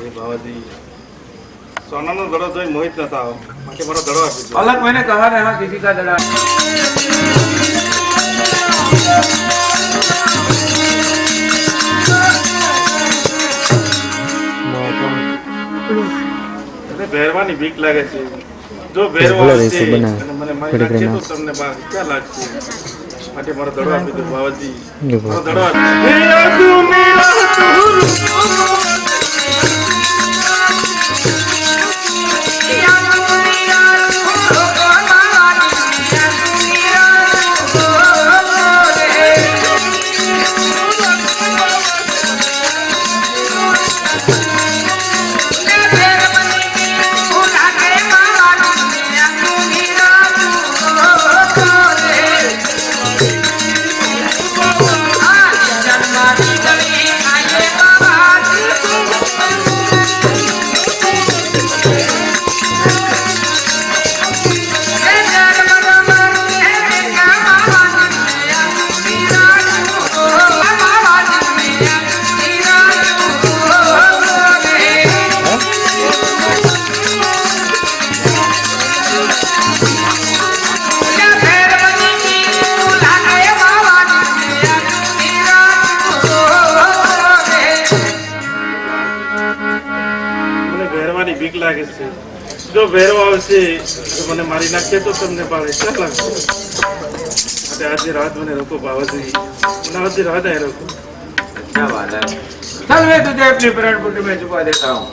એ બાવાજી સોનાનો દડો જોઈ મોહિત ન થાઓ માટે મારો દડો આપી દો। अलग मैंने कहा ना यहाँ किसी का दड़ा અરે ભેરવાની બીક લાગે છે જો ભેરવા આવશે અને મને મારી નાખશે તો તમને ક્યાં લાગશે માટે મારો દડો આપી દો બાવાજી મારો દડો બીક લાગે છે જો ભેરવા આવશે તો મને મારી નાખશે તો તમને ભાવે ક્યાં લાગશે માટે આજે રાત મને રોકો બાવાજી મને આજે રાત આए रोको क्या बात है चल मैं तुझे अपनी प्राण कुटी में छुपा देता हूँ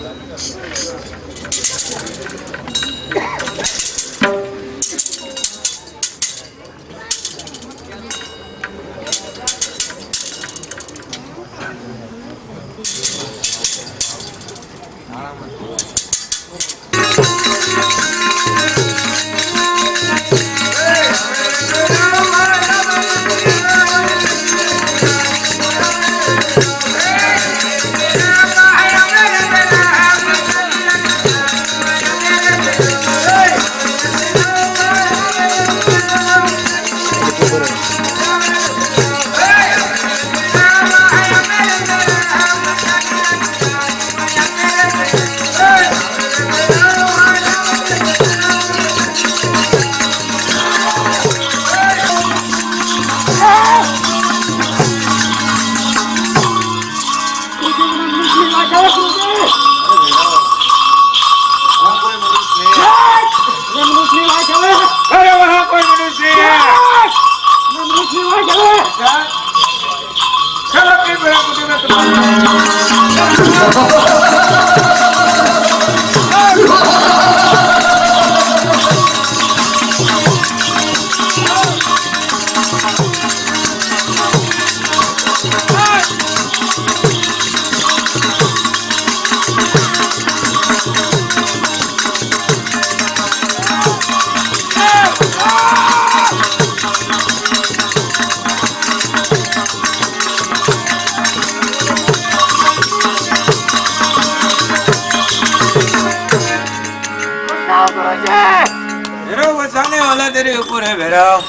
तेरे ऊपर है भैरव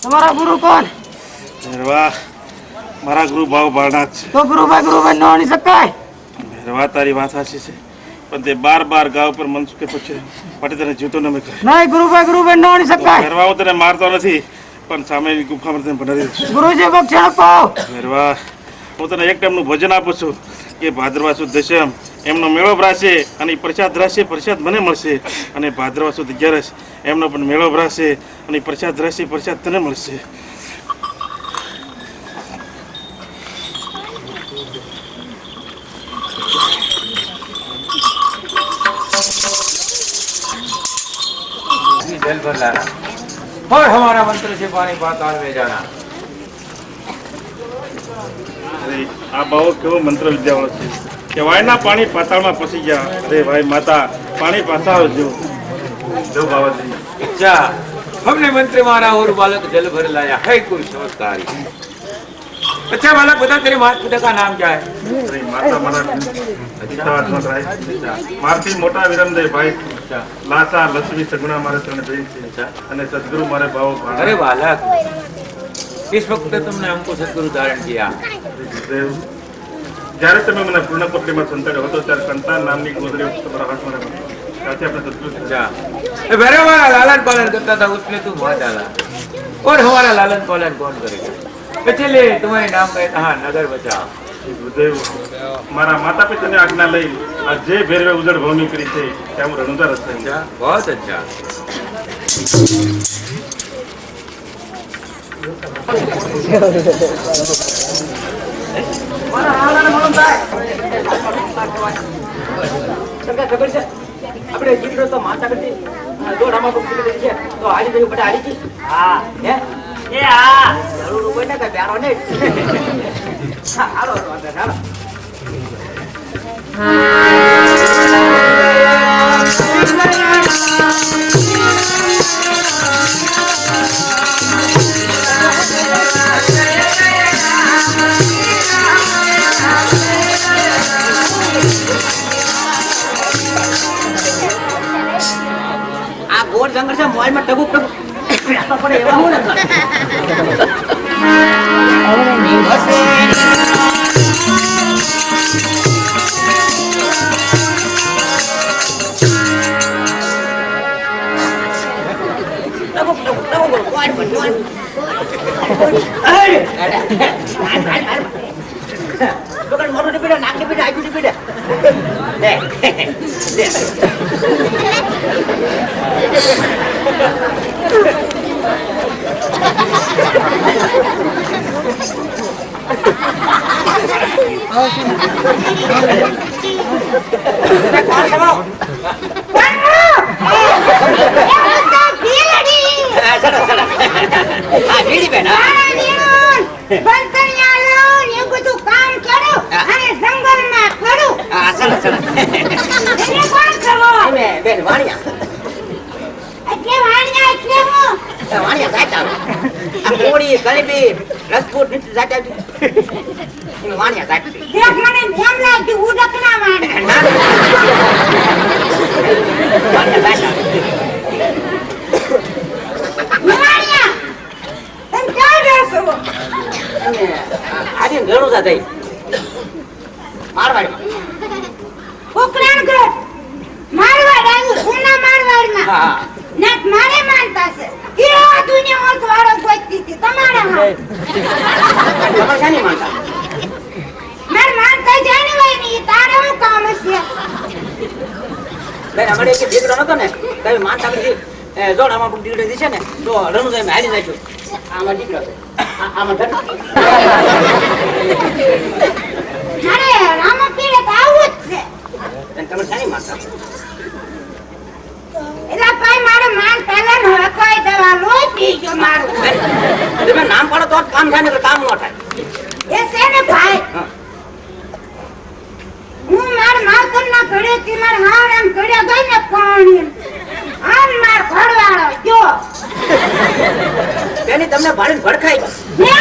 तुम्हारा गुरु कौन ભેરવા મારા ગુરુ ભાવ બાળનાથ છે तो गुरुभाई नो नहीं सकता है ભેરવા તારી વાત સાચી છે પણ તે બાર ગાવ પર મનસુખે પૂછ્યું માટે તને જીવતો ન મેં કહ્યું नहीं गुरुभाई नो नहीं सकता है ભેરવા હું તને મારતો નથી પણ સામેની ગુફામાં તને બનાવી દઉં છું गुरु जी बख्शण पाओ ભેરવા હું તને એક ટાઈમનું ભજન આપું છું કે ભાદરવા સુદ દશમ એમનો મેળો ભરાશે અને પ્રસાદ રહેશે પ્રસાદ મને મળશે અને ભાદરવા સુદ 11 એમનો પણ મેળો ભરાશે અને પ્રસાદ રહેશે પ્રસાદ તને મળશે जल भर लाना और हमारा मंत्र से पानी पाताल में जाना અરે આ બાવો કેવો મંત્ર વિદ્યાવાળો છે કે વાયના પાણી પાતાળમાં પસી ગયા અરે ભાઈ માતા પાણી પાતાળજો જો બાવાજી अच्छा हमने मंत्र मारा और बालक जल भर लाया है कोई चमत्कारी अच्छा बालक बता तेरे माता पिता का नाम क्या है અરે માતા મારા પિતા રાય મારથી મોટા વિરમદેવ ભાઈ લાસા લક્ષ્મી સગુણા મારે ત્રણ બહેન છે અને સદગુરુ મારે ભાવ अरे बालक इस वक्त तुमने हमको सदगुरु धारण किया દેવ જ્યારે તમે મને પૂર્ણ કોટલીમાં સંતાડ્યો હતો ત્યારે સંતાન નામની ગોદડી તમારા હાથમાં રાખો. ત્યાંથી આપણે સદગુરુ થયા. अच्छा अरे हमारा लालन पालन करता था उसने तू बहुत डाला और हमारा लालन पालन कौन करेगा इसलिए तुम्हारे नाम कहता हाँ नगर बचाओ ગુરુદેવ, મારા માતા પિતાની આજ્ઞા લઈ આ જે ભેરવે ઉજળ ભવની કરી છે ત્યાં હું રણુજા રસ્તે છું. अच्छा बहुत अच्छा તમને ખબર છે આપણે દીકરો તો માતા કરતી દોડામાં બહુ કરી છે તો હારી ગયું બધા હારી ગઈ. હા હે એ હા જરૂર કોઈ ના કઈ પ્યારો નહીં. હા હાલો હાલો આ ગોળ જંગલ છે મોબાઈલમાં ટગુ ટગુ પડે એવા હું ને મોટું ટીપીડે નાક ટીપીડે આજુ ટીપીડે બેન વાણિયા વાણિયા સાચા આ કોળી ગળબી રસપૂત નીચે સાચા વાણિયા સાચી દેખ મને જેમ લાગતી ઉડક ના વાણી વાણિયા સાચા વાણિયા તમ ક્યાં રહેશો આજે ઘણું થા થઈ મારવાડીમાં ઉકરાણ કર મારવાડ આવ્યું ઉના મારવાડમાં હા નાક મારે માનતા છે કેવો દુનિયા ઓત વાળો ગોતતી હતી તમારા હા ખબર છે નહીં માનતા માર માનતા જાણી હોય ની તારે હું કામ છે બેન અમારે એક દીકરો નતો ને તમે માનતા પછી જોડ આમાં દીકરો છે ને તો રણુ જાય હારી નાખ્યું આમાં દીકરો આમાં ધન અરે રામ પીરે તો આવું જ છે તમે છે નહીં માનતા એલા ભાઈ મારે માન પહેલા ન હોય કોઈ દવા લોહી પી ગયો મારું તમે નામ પાડો તો જ કામ થાય ને કામ ન થાય એ છે ને ભાઈ હું માર માવતર ના ઘડે થી માર હાર એમ ઘડે ગઈ ને પાણી આમ માર ઘડવાળો જો તેની તમને ભાડીને ભડકાઈ ગઈ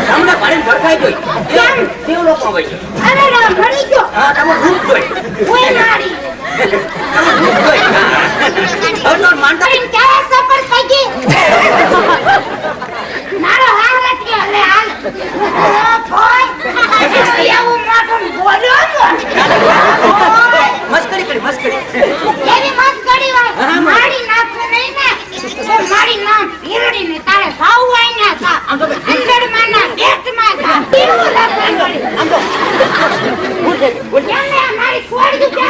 તમને ભાડીને ભડકાઈ ગઈ કેમ કેવું લોકો હોય અરે ના ઘડી ગયો હા તમે રૂપ જોઈ કોઈ મારી તમે રૂપ જોઈ હવે તો માનતા કરીને ક્યારે સફળ થઈ ગઈ મારો હાર એટલે હવે હાલ ભાઈ એવું મોટું બોલ્યો મસ્કરી કરી મસ્કરી એવી મસ્કરી હોય મારી નાખું નહીં ને તો મારી નામ પીરડી ને તારે ભાવ હોય ને થા અંદર માના પેટમાં થા કેવું લખવાનું આમ તો ભૂલ થઈ ગઈ ભૂલ એમને મારી છોડી દે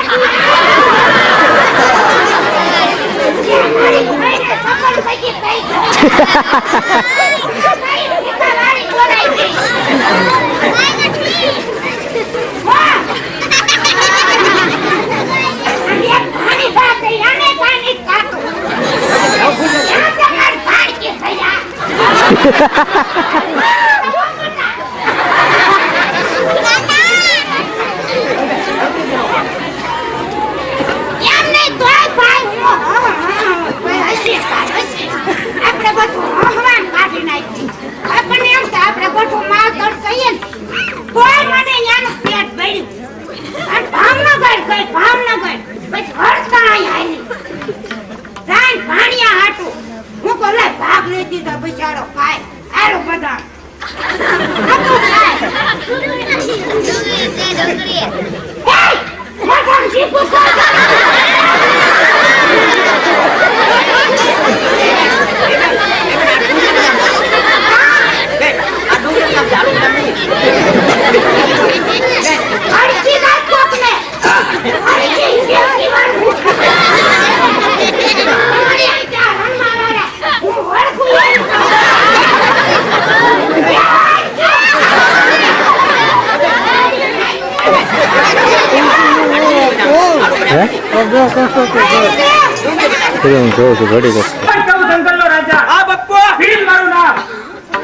જંગલનો રાજા હા બપ્પુ ભીલ મારું નામ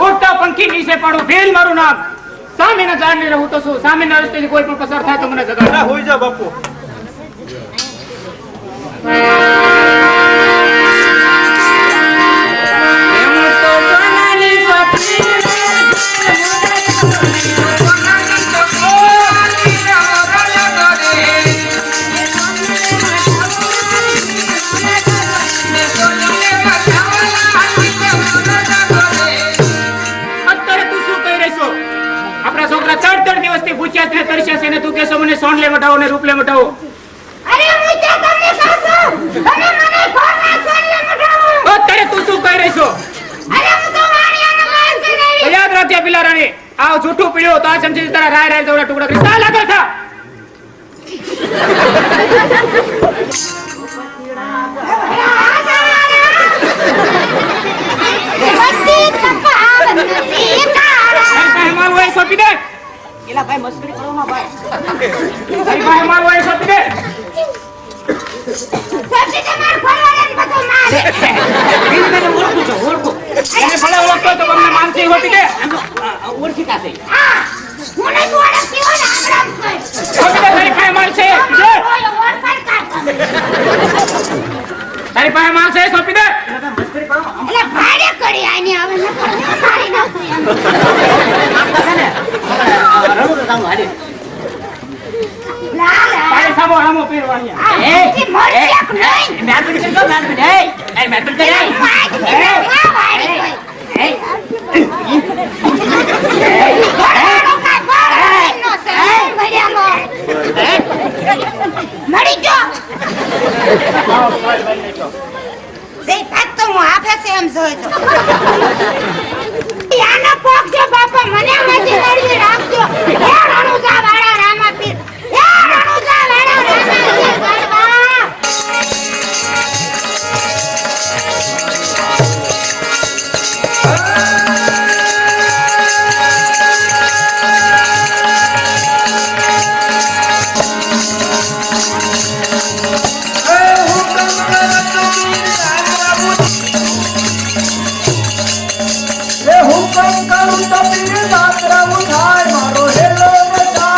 ઉડતા પંખી નીચે પડું ભીલ મારું નામ સામેના ઝાડને રહું તો શું સામેના રસ્તેથી કોઈ પણ પસાર થાય તો મને જગાડો હોઈ જા બાપુ ભૂખ્યા છે તરસ્યા છે ને તું કેસો મને સોન લે મટાવો ને રૂપ લે મટાવો અરે હું તો તમને કહું છું તમે મને કોના સોન લે મટાવો અત્યારે તું શું કહી રહી છો અરે હું તો વાણિયાનો માર કરી રહી તો યાદ રાખજે પેલા રાણી આ જૂઠું પીળ્યો તો આ સમજી તારા રાય રાય જેવડા ટુકડા કરી ચાલ આગળ થા મારું હોય સોંપી દે એલા ભાઈ મસ્કરી કરો ના ભાઈ ભાઈ મારું હોય સોંપી દે સબજી તમાર ખોલવાને બધો માર એને મને ઓળખું છો ઓળખું એને ભલે ઓળખતો તો તમને માનસી હોતી દે ઓળખીતા છે હા હું નહીં ઓળખતી હોય ને આમ કર સોંપી દે તારી પાસે માલ છે દે ઓય ઓળખાણ કાઢ તારી પાસે માલ છે સોંપી દે મસ્કરી કરો એટલે ભાડે કરી આની હવે ન મારી નાખું એમ રણું તો તારું હાલે લા લા તારી સામો હામો પીરવાની આ મોટી મોટી એક નહીં મેં તો કહ્યું મેં તો એ મેં તો કહ્યું વાજ ના વાડી કોઈ મળી ગયો હું આપે છે એમ જોઈ તો યાનો પોક જો બાપા મને મજી નડી રાખજો હે રણુજા વાળા રામાપીર હે રણુજા વાળા રામાપીર ગરબા હુકમ કરું તો પીર દાતરા ઉઠાય મારો હેલો બચાય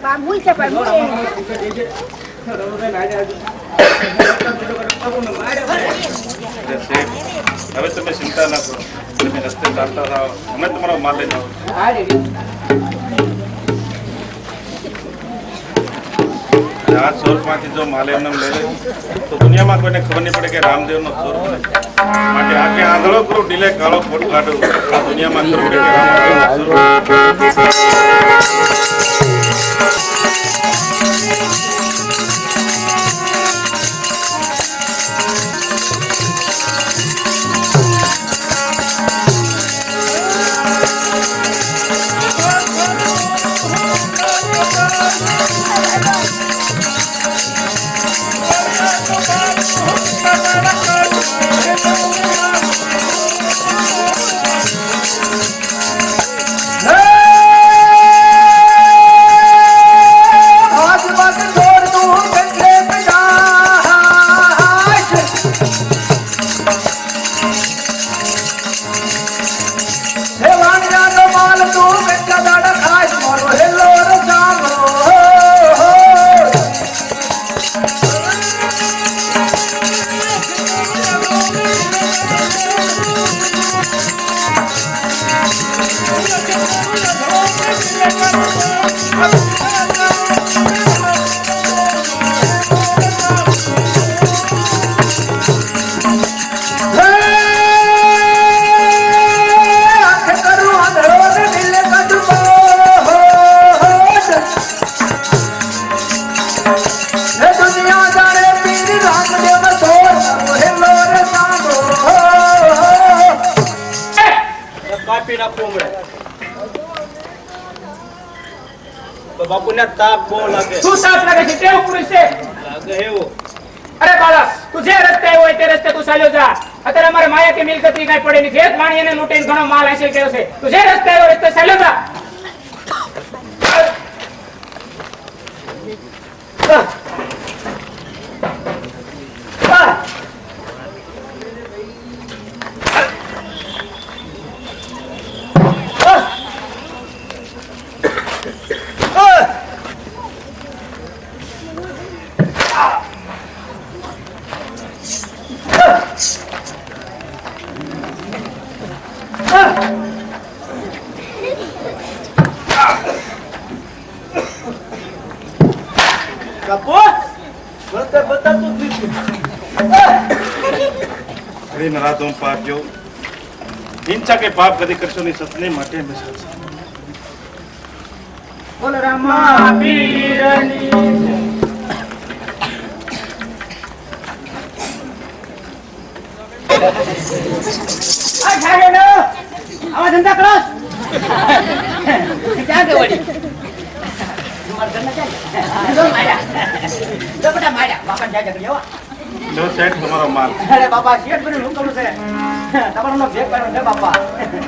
બાબુ છે પણ હવે તમે ચિંતા ના કરો, તમે રસ્તે ચાલતા થાઓ, અમે તમારો માલ લઈને આવો. આ સ્વરૂપમાંથી જો માલ એમને લઈ લે તો દુનિયામાં કોઈને ખબર નહીં પડે કે રામદેવનો સ્વરૂપ છે. માટે આખે આંધળો કરો, ડીલે કાળો ફોટ કાઢો, આ દુનિયામાં ખબર પડે કે રામદેવનો સ્વરૂપ. બાપુને તાપ બહુ લાગે. શું તાપ લાગે છે? કેવું પુરુષ છે? લાગે એવું. અરે બાળક, તું જે રસ્તે આવ્યો હોય તે રસ્તે તું ચાલ્યો જા. અત્યારે અમારે માયા કે મિલકત ની કઈ પડે નહીં. જે પાણી એને લૂંટીને ઘણો માલ હાંસલ કર્યો છે. તું જે રસ્તે આવ્યો રસ્તે ચાલ્યો જા. રાધો પાપ જો હિંસા કે પાપ કદી કરશો નહીં, સતને માટે હંમેશા છે. બોલ રામા પીરની આ છાડે નો આવા ધંધા કરો ક્યાં ગઈ વળી તમાર ઘરના ચાલ જો માર્યા બાપા જાય જગ લેવા જો સેઠ તમારો માલ. અરે બાપા શેઠ બની હું કરું છે તમારો નો ભેગ કર્યો છે બાપા.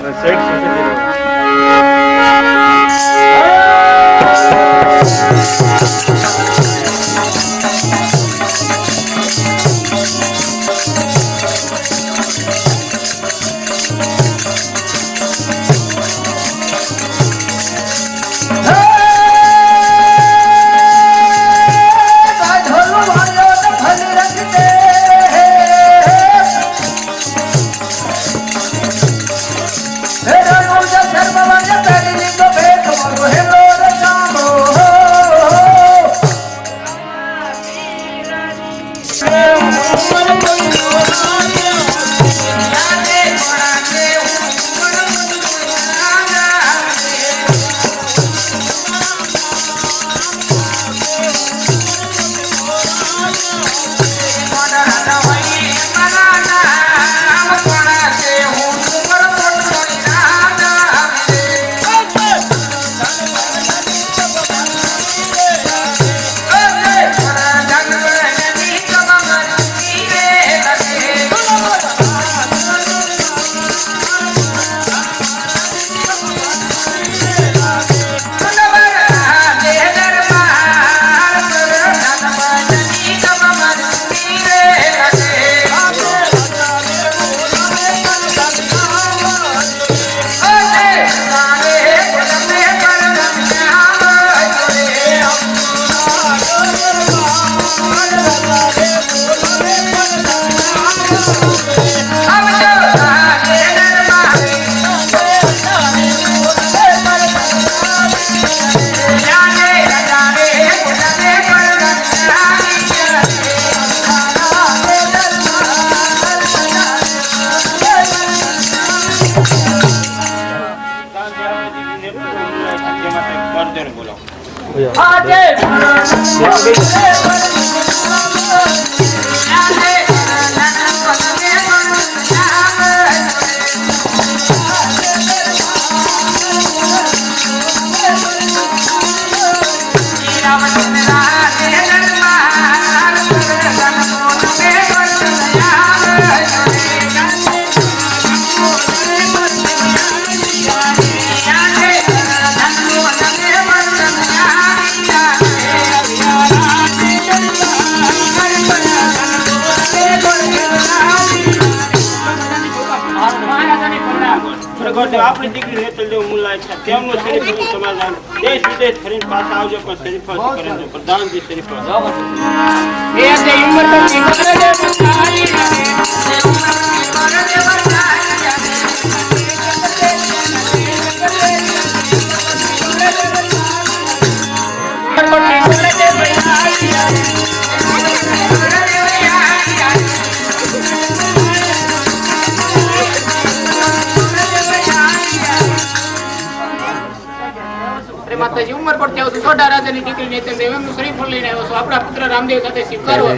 અરે સેઠ શું છે? આપણી દીકરી હેતલ દેવ મુલાય છે તેમનું શરીફ સમાધાન દેશ વિદેશ ફરીને પાછા આવજો પણ શરીફ કરે પ્રધાનજી શરીફ એ જે ઉંમર માતાજી ઉંમર પડતી આવું છોટા રાજાની દીકરી ને તેમ એમનું શરીફ લઈને આવ્યો છું આપણા પુત્ર રામદેવ સાથે સ્વીકારવો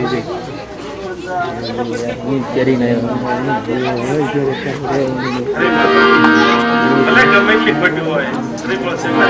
ગમે એટલી ખોટી હોય શ્રીફળ સેવા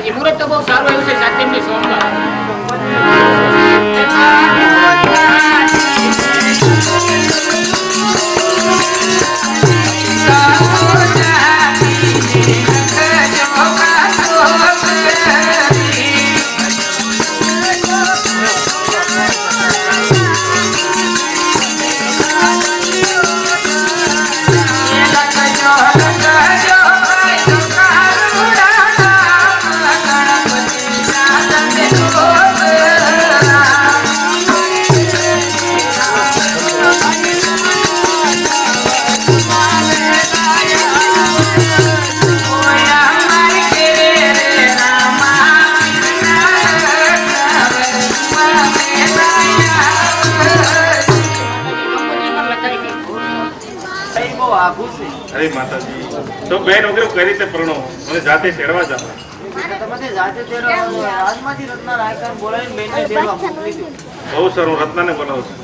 મુહૂર્ત તો બહુ સારું આવ્યું છે સાતમની સોમવાર અરે માતાજી તો બેન વગેરે કઈ રીતે પરણો મને જાતે તેડવા જાવ બહુ સારું રત્નાને બોલાવું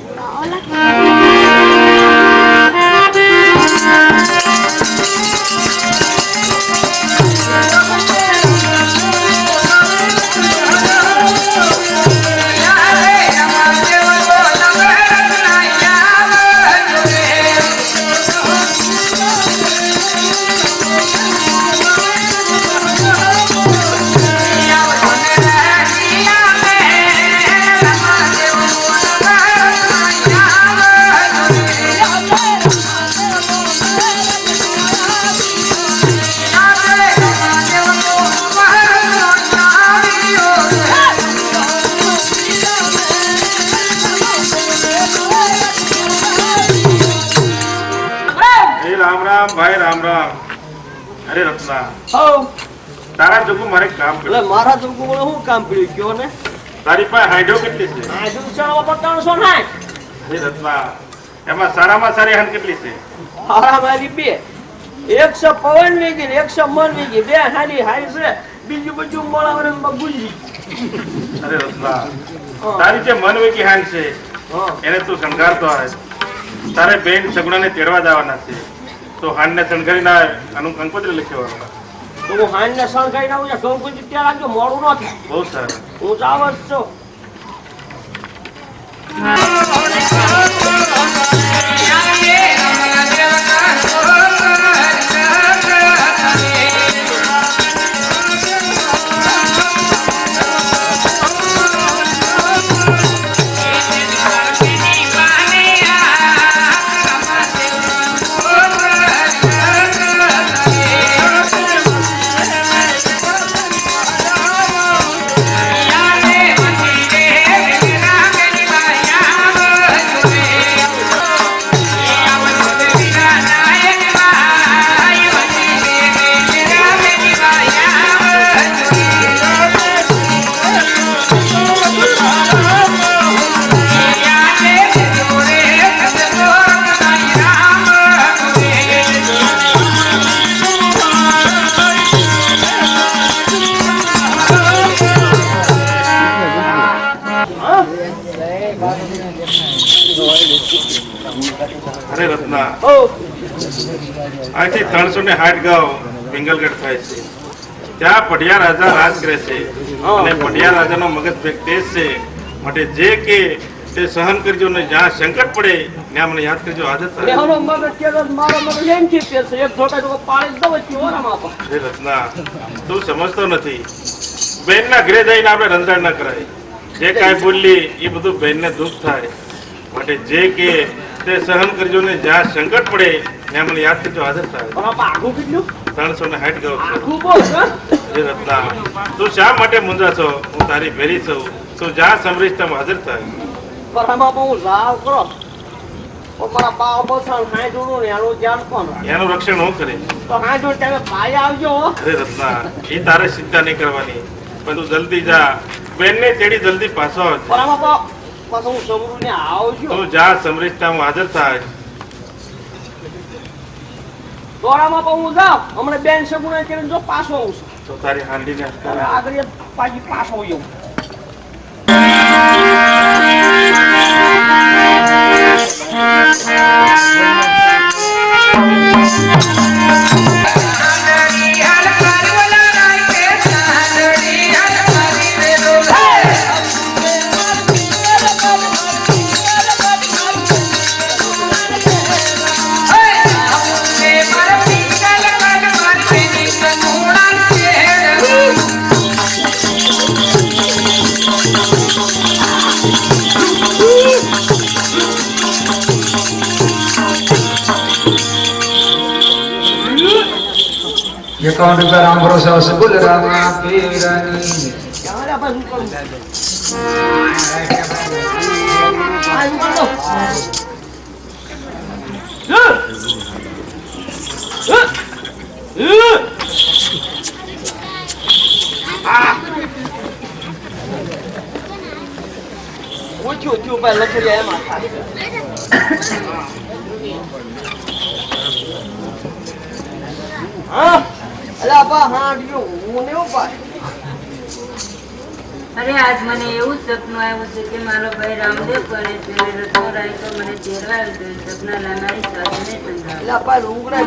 ભાઈ રામ રામ. અરે રત્ના તારા જોગું મારે કામ કર્યું. મારા જોગું શું કામ કર્યું કયો ને? તારી પાસે હાઈડો કેટલી છે? અરે રત્ના એમાં સારામાં સારી હાંડ કેટલી છે? મારી બે 100 પવન વેગી 100 મન વેગી બે હારી હારી છે બીજું બધું મોળાવરમાં ગુંજી. અરે રત્ના તારી જે મન વેગી હાંડ છે એને તું શણગારતો આવે. તારે બેન સગુણાને તેડવા જવાના છે તો હાંડને શણગારી ના આનું કંકોત્રી લખ્યો. તો હું હાંડને શણગારી ના આવું કંકોત્રી ત્યાં લાગજો મોડું ન થાય. બહુ સારું. હું જાવ જ છું. Yeah. અરે રત્ના, ઓ આજથી 360 ગાંવ પિંગલગઢ થાય છે. ત્યાં પઢિયા રાજા રાજ કરે છે અને પઢિયા રાજાનો મગજ પેક તેજ છે. માટે જે કે તે સહન કરજો ને જ્યાં સંકટ પડે ત્યાં મને યાદ કરજો. આદત થાય. લેવાનો મગજ કે મારો મગજ એમ કે છે એક ઢોકા તો પાણી દો વચ્ચે ઓરામાં આપો. અરે રત્ના, તું સમજતો નથી. બેનના ઘરે જઈને આપણે રંધાણ ના કરાય. જે કાંઈ બોલી એ બધું બેનને દુઃખ થાય. માટે જે કે તે સહન કરજો ને જ્યાં સંકટ પડે ત્યાં મને યાદ કરજો. હાજર થાય. પણ આપા આખું કેટલું 360 ગાંવ છે. આખું બોલ હા અરે રત્ના, તું શા માટે મૂંઝા છો? હું તારી ભેરી છું. તું જ્યાં સમરીશ ત્યાં હાજર થાય. પણ આમાં હું લાવ કરો પણ મારા બા બસાણ હાઈ જોડું ને એનું ધ્યાન કોણ એનું રક્ષણ હું કરીશ. તો હાઈ જોડ તમે ભાઈ આવજો હો. અરે રત્ના, એ તારે ચિંતા નહીં કરવાની. પણ તું જલ્દી જા. બેનને તેડી જલ્દી પાછો આવજે. પણ આમાં પાછું હું સમરું ને આવજો તું જ્યાં સમરીશ ત્યાં હું હાજર થાય. દોડામાં પણ હું જાઉં હમણાં બેન સગુણા કરીને જો પાછો આવું છું તો તારી હાંડીને હવે આગળ પાછી પાછો આવું એકાઉન્ટ ઉપર રામ ભરોસે આવશે. બોલ રામા પીરની. ક્યાં રે ભાઈ હું કરું આ હું કરું ઓછું ભાઈ લખડ્યા એમાં હા અલા બા હા ડિયો હું ને ભાઈ અરે આજ મને એવું સપનું આવ્યું છે કે મારો ભાઈ રામદેવ પડે છે રત્નો રાય તો મને ચેરવાયો છે. સપના લાનારી સાધને સંભાળ. અલા ભાઈ રૂંગડા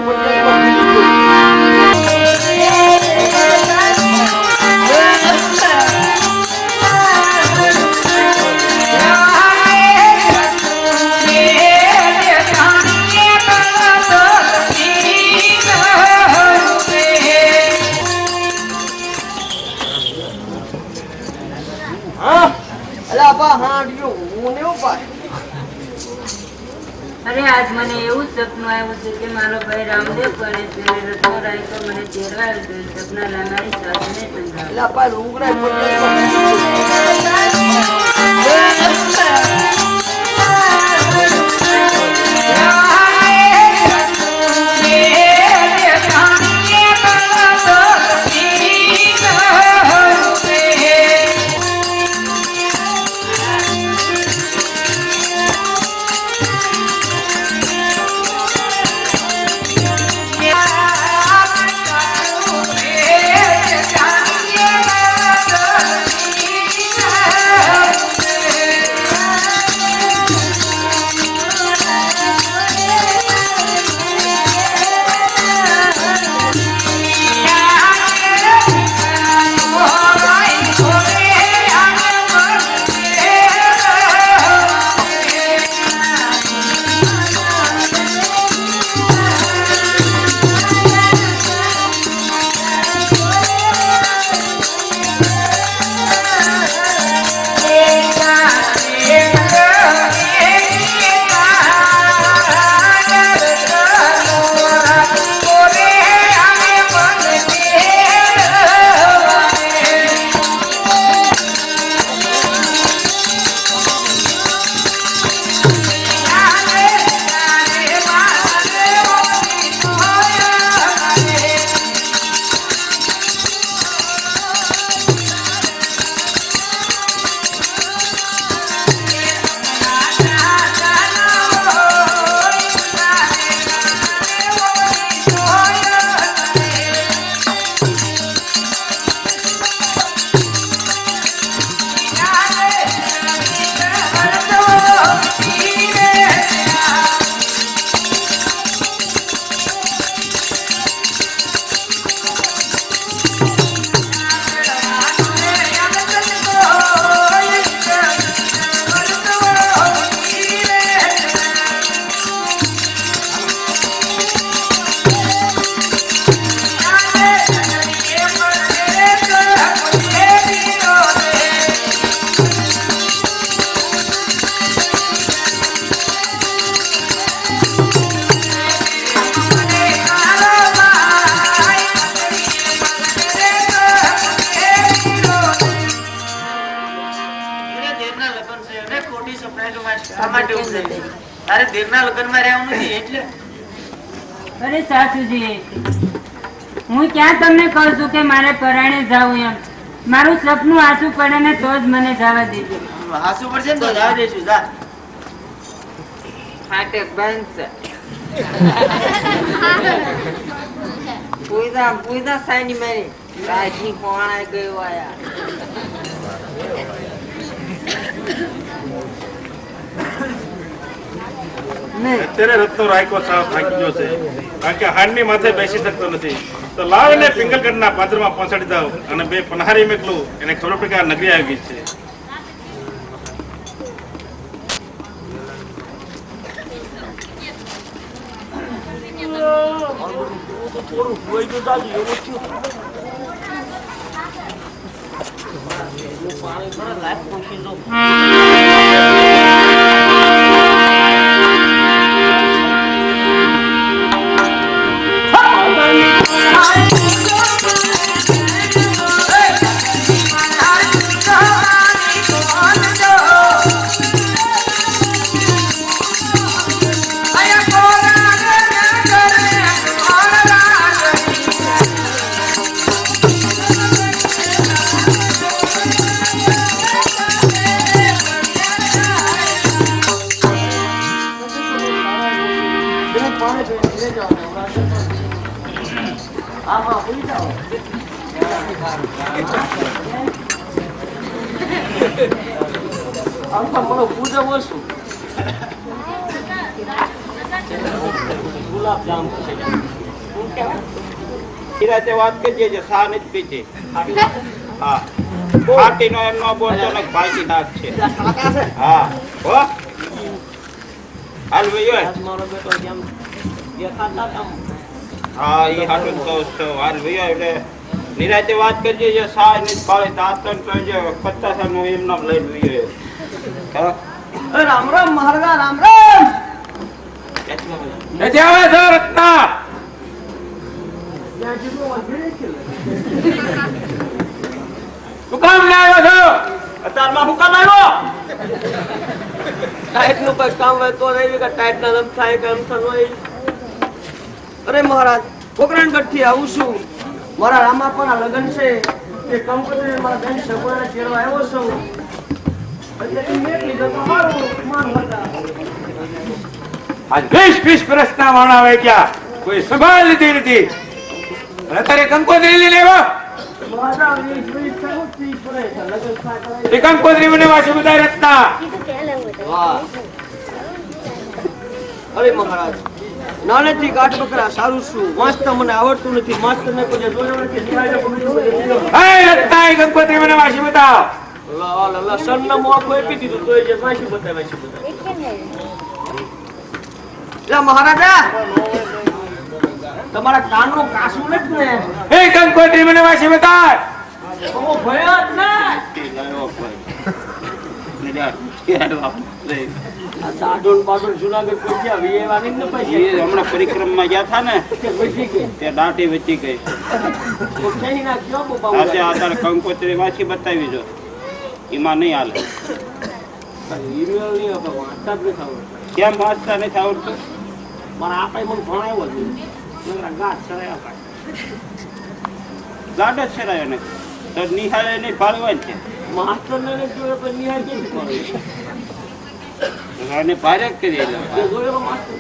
અલા બા હા ડિયો હું ને ભાઈ અરે આજ મને એવું સપનું આવ્યું છે કે મારો ભાઈ રામદેવ પડે છે રત્નો રાય તો મને ચેરવાયો છે. સપના લાનારી સાધને સંભાળ. અલા ભાઈ રૂંગડા દેરના લગ્ન છે અને ખોટી સપનાનું માં શા માટે ઉજાય છે? તારે દેરના લગ્નમાં રહેવું નથી એટલે. અરે સાસુજી, હું ક્યાં તમને કહું છું કે મારે પરાણે જાવું એમ. મારું સપનું આછું પડે ને તો જ મને જવા દેજો. હાસુ પડશે ને તો જવા દઈશું. જા. ફાટે બંધ છે. પૂજા સાની મારી રાજી કોણા ગયો આયા. અત્યારે રત્નો રાયકો સાવ થાકી ગયો છે, કારણ કે હાડની માથે બેસી શકતો નથી. તો લાવ એને પિંગલગઢના પાદરમાં પહોંચાડી દઉં અને બે પનહારી મેકલું, એને ખબર પડી કે આ નગરી આવી ગઈ છે. વાત કરીએ જે સા નથી પીતી. હા, પાર્ટીનો એમનો બોલતો ને ભાઈની નાક છે. હા હો, હાલ ભાઈ. હા, એ હાટું તો હાલ ભાઈ એટલે નિરાતે વાત કરીએ જે સા નથી પાડે દાંતન તો જે 50 નું એમ નામ લઈને ભાઈ. હા, રામ રામ મહારાજા, રામ રામ. નથી આવે છે રત્ના? શું કામ ના આવ્યો છો? અત્યારમાં હું કામ આવ્યો? ટાઈટ નું કઈ કામ હોય તો નહીં કે ટાઈટ ના દમ થાય કે એમ હોય. અરે મહારાજ, પોકરણગઢ થી આવું છું. મારા રામાપા ના લગ્ન છે. એ કંકોત્રી મારા બેન સગુણાને તેડવા આવ્યો છું. એટલે મેં કીધું તો હારું માન હતા. આ 20-20 વર્ષના માણા આવે ક્યાં કોઈ સંભાળ લીધી નથી. અને તારે કંકોત્રી લઈને આવ્યો? મહારાજ, એ જોઈ શકું છું પડે છે. લગ્ન થાય એ કંકોત્રી મને વાસી બધાય રત્ના. વાહ. અરે મહારાજ, નાનેથી કાઠ બકરા સારું છું. વાંચતા મને આવડતું નથી. માસ્ટર ને કોઈ જોયો નથી. નિહાળ્યો પણ નથી. હે રત્ના, એ કંકોત્રી મને વાસી બતાવ. સરનામું આપો આપી દીધું તો એ જે વાંચી બતાવે છે બધા. લા મહારાજા, તમારા કાનનું કાસું નથી ને? એ કંકોત્રી મને વાસી બતાવ. તો ભયો જ ને. આ સાડોન બાડોન જુનાગઢ પહોંચ્યા વિયેવા નહીં ને પછી. એ હમણાં પરિક્રમમાં ગયા હતા ને કે પછી કે તે દાંટી વચ્ચી ગઈ. તો કઈ ના ક્યો બાબા. આજે આ તારે કંકોત્રી વાંચી બતાવી જો, એમાં નહીં હાલે. ઈમેલ નહીં આપો, વાંચતા જ નથી આવડતું. કેમ વાંચતા નથી આવડતું? મારા આપે મને ભણાવ્યો જ નહીં. મારા ગાંઠ ચડાયા પાછા. ગાંડ જ છેરાયો ને તો નિહાળે નહીં ભાળવા જ છે. માસ્ટરને ને જોયો પણ નિહાળ કેવી કરે? અને ભારે જ કરી એટલે. તે જોયો માસ્ટર.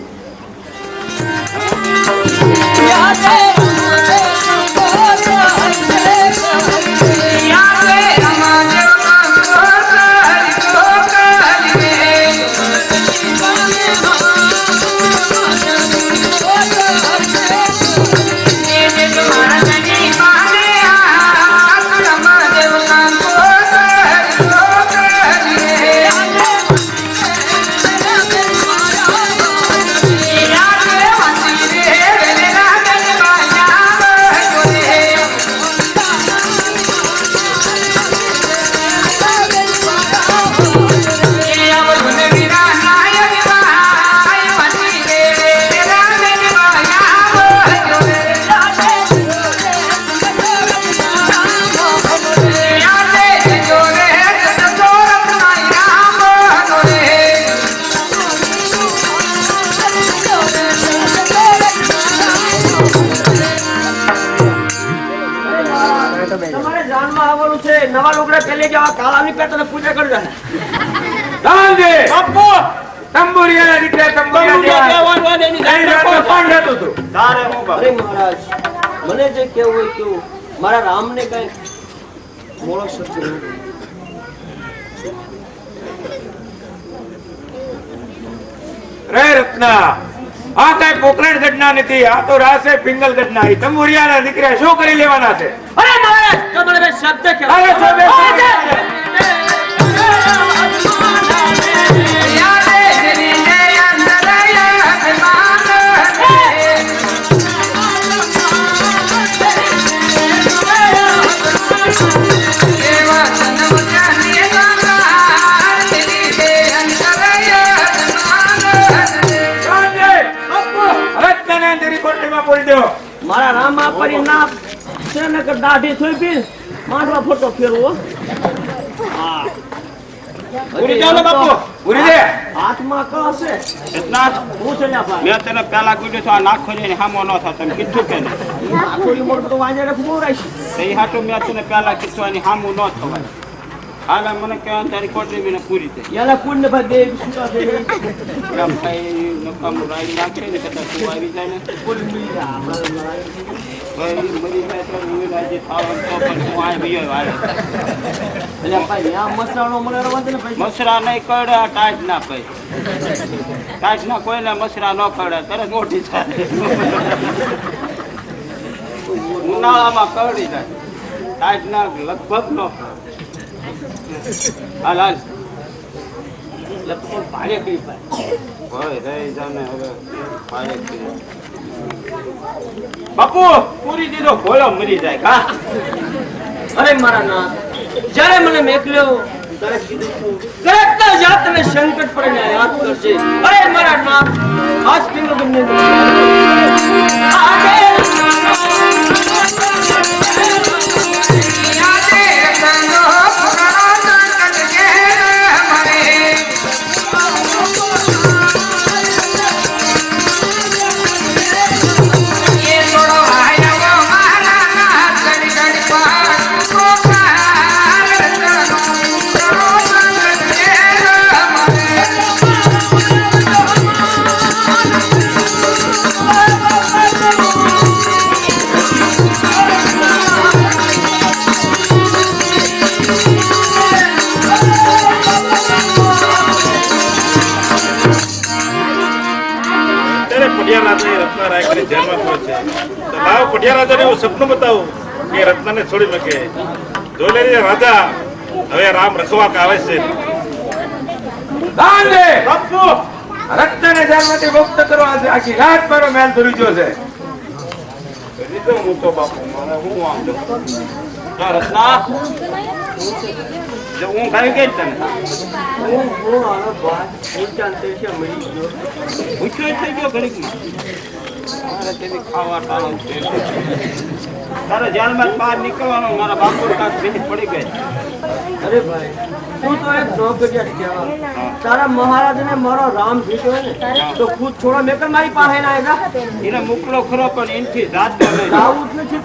નવા લુગડા પહેરી જવા કાળાની પે તને પૂજા કરજો ને દાનજી બાપુ તંબુરિયાના દીકરા તંબુરિયા કહેવાનું એની તારી જાણ રાતનો કોણ જતું તું? તારે હું બાપુ અરે મહારાજ મને જે કેવું હોય કેવું મારા રામને કઈ મોળો શબ્દ રે રત્ના આ કઈ પોકરણ ઘટના નથી, આ તો રાસે પિંગલ ઘટના. એ તંબુરિયાના દીકરા શું કરી લેવાના છે? અરે મહારાજ તમારે બે શબ્દ અરે કહેવાય મારા રામ આપણી ના શ્રીનગર દાઢી થોપી માંડવા ફોટો ફેરવો પૂરી જાવ ને બાપુ પૂરી દે. હાથમાં કશે એટલા હું છે ને ભાઈ મેં તને પેલા કીધું તો આ નાખો ને હામો ન થતો તમે કીધું કે નહીં આખોડી મોટો તો વાંજે બોરાઈશ તો એ હાટું મેં તને પેલા કીધું આની હામું ન થવાય. હાલ મને કહેવાનું તારી કોટરી મને પૂરી થઈ યાલા કુંડ ને ભાઈ બે સુતા થઈ ગઈ આમ કઈ નકામું રાઈ નાખે ને કદાચ તું આવી જાય ને કુંડ મળી જાય આપણા ભાઈ મરી જાય તો હું રાજી થાવ તો પણ હું આ બીજો વાળે એટલે ભાઈ આ મસરાનો મને રવાજ ને ભાઈ મસરા નહીં કડે ટાઈટ ના પઈ ટાઈટ ના કોઈને મસરા ન કડે તરત મોટી થાય ઉનાળામાં કડી જાય ટાઈટ ના લગભગ ન હાલ હાલ લપકો ભારે કરી ભાઈ ભાઈ રહી જાને હવે ભારે કરી બાપુ પૂરી દીધો ભોળો મરી જાય કા અરે મારા નાથ જ્યારે મને મેકલ્યો ત્યારે કીધું તું કરતા જા તને સંકટ પડે ને યાદ કરજે અરે મારા નાથ આજ પિંગ બને સપનું બતાવું કે રત્નાને છોડી મૂકે. જો લે રાજા હવે રામ રખવાક આવે છે. દાનજી બાપુ રત્નને જેલમાંથી મુક્ત કરવા આજે આખી રાત મારો મહેલ ધરી ગયો છે. દીધો હું તો બાપુ મારે હું વાંધો રત્ના જો હું ખાઈ ગઈ તને પૂછ્યો થઈ ગયો ઘડીક મારે તેની ખાવા ટાળો તારે જેલમાં બહાર નીકળવાનો મારા બાપુ કાંક બીજી પડી ગઈ અરે ભાઈ તું તો એક નોકરિયા કહેવા તારા મહારાજને મારો રામ જીતો ને તો ખુદ છોડો મેકર મારી પાસે ના આવ્યા એને મોકલો ખરો પણ એનથી જાત ગમે આવું જ નથી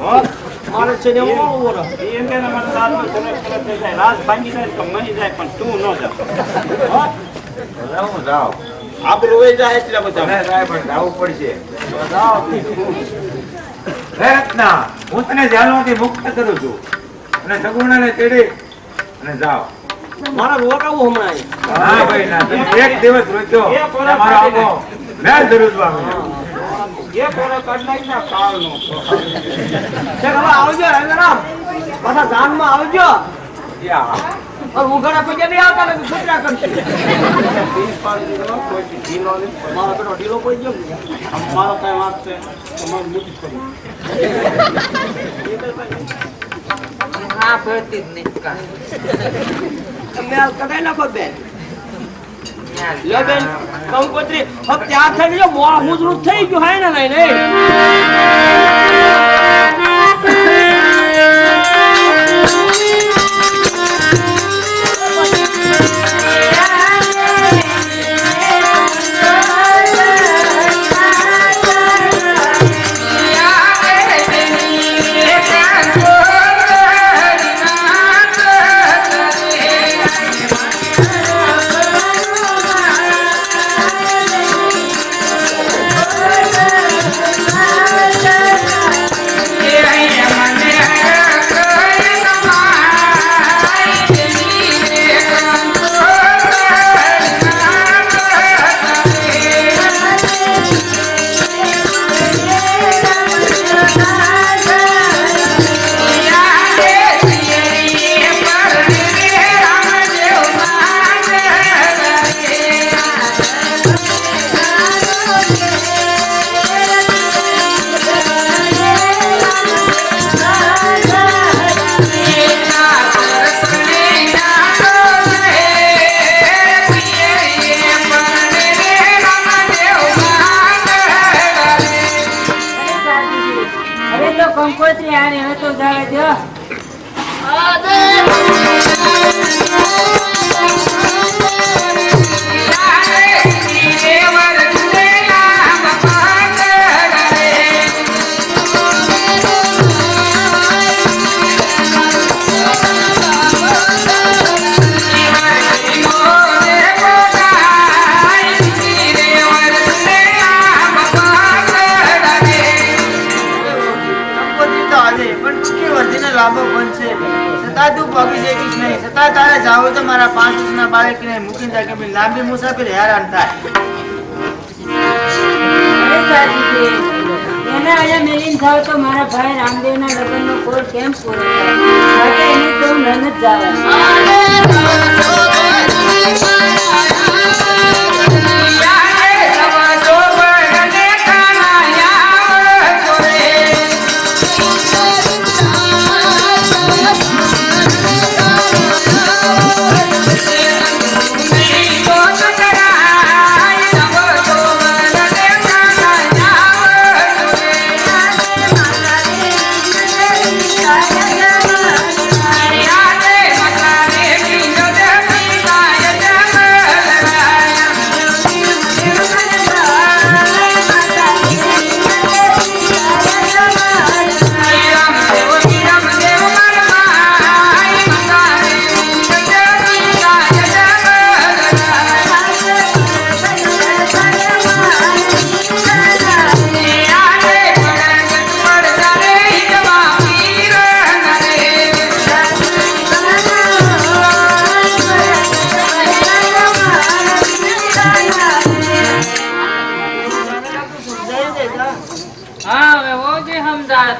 મારે છે ને ઓવર એમ કે મારા દાદા તને ખબર થઈ જાય રાત ભાંગી જાય તો મરી જાય પણ તું ન જા હું જાઉં. આબરૂ વહી જાય એટલે બધા મને સાહેબ પણ જાવું પડશે. હે રત્ના હું તને જેલમાંથી મુક્ત કરું છું અને સગુણાને તેડી અને જાઓ. મારા રોકાવું હમણાં હા ભાઈ ના તમે એક દિવસ રોક્યો તમારો આખો મહેલ ધરું છું અમે. એ કોરે કાઢ નાખ ના કાળનો હવે આવજો રામ પાછા જાનમાં આવજો યા. ઉઘાડા પૈસા નહીં આવતા ને છોકરા કરશે પીસ પાડી દીધો કોઈ ઢીલો નહીં મારો પેલો ઢીલો પડી ગયો મારો કઈ વાત છે તમારે મૂકી કરી હા ભરતી જ નહીં તમે આ કટાઈ નાખો બેન લે બેન કંકોત્રી હવે ત્યાં થઈ ગયો મોં મુજરું થઈ ગયું હાય ને નહીં જાવ તો મારા 5 વર્ષના બાળકને મૂકીને જાય કે લાંબી મુસાફરી હેરાન થાય. અરે સાચુજી, એને અહીંયા મેલીને જાવ તો મારા ભાઈ રામદેવના લગ્નનો કોડ કેમ પૂરો થાય? માટે એને તો હું ન જ જવાનું.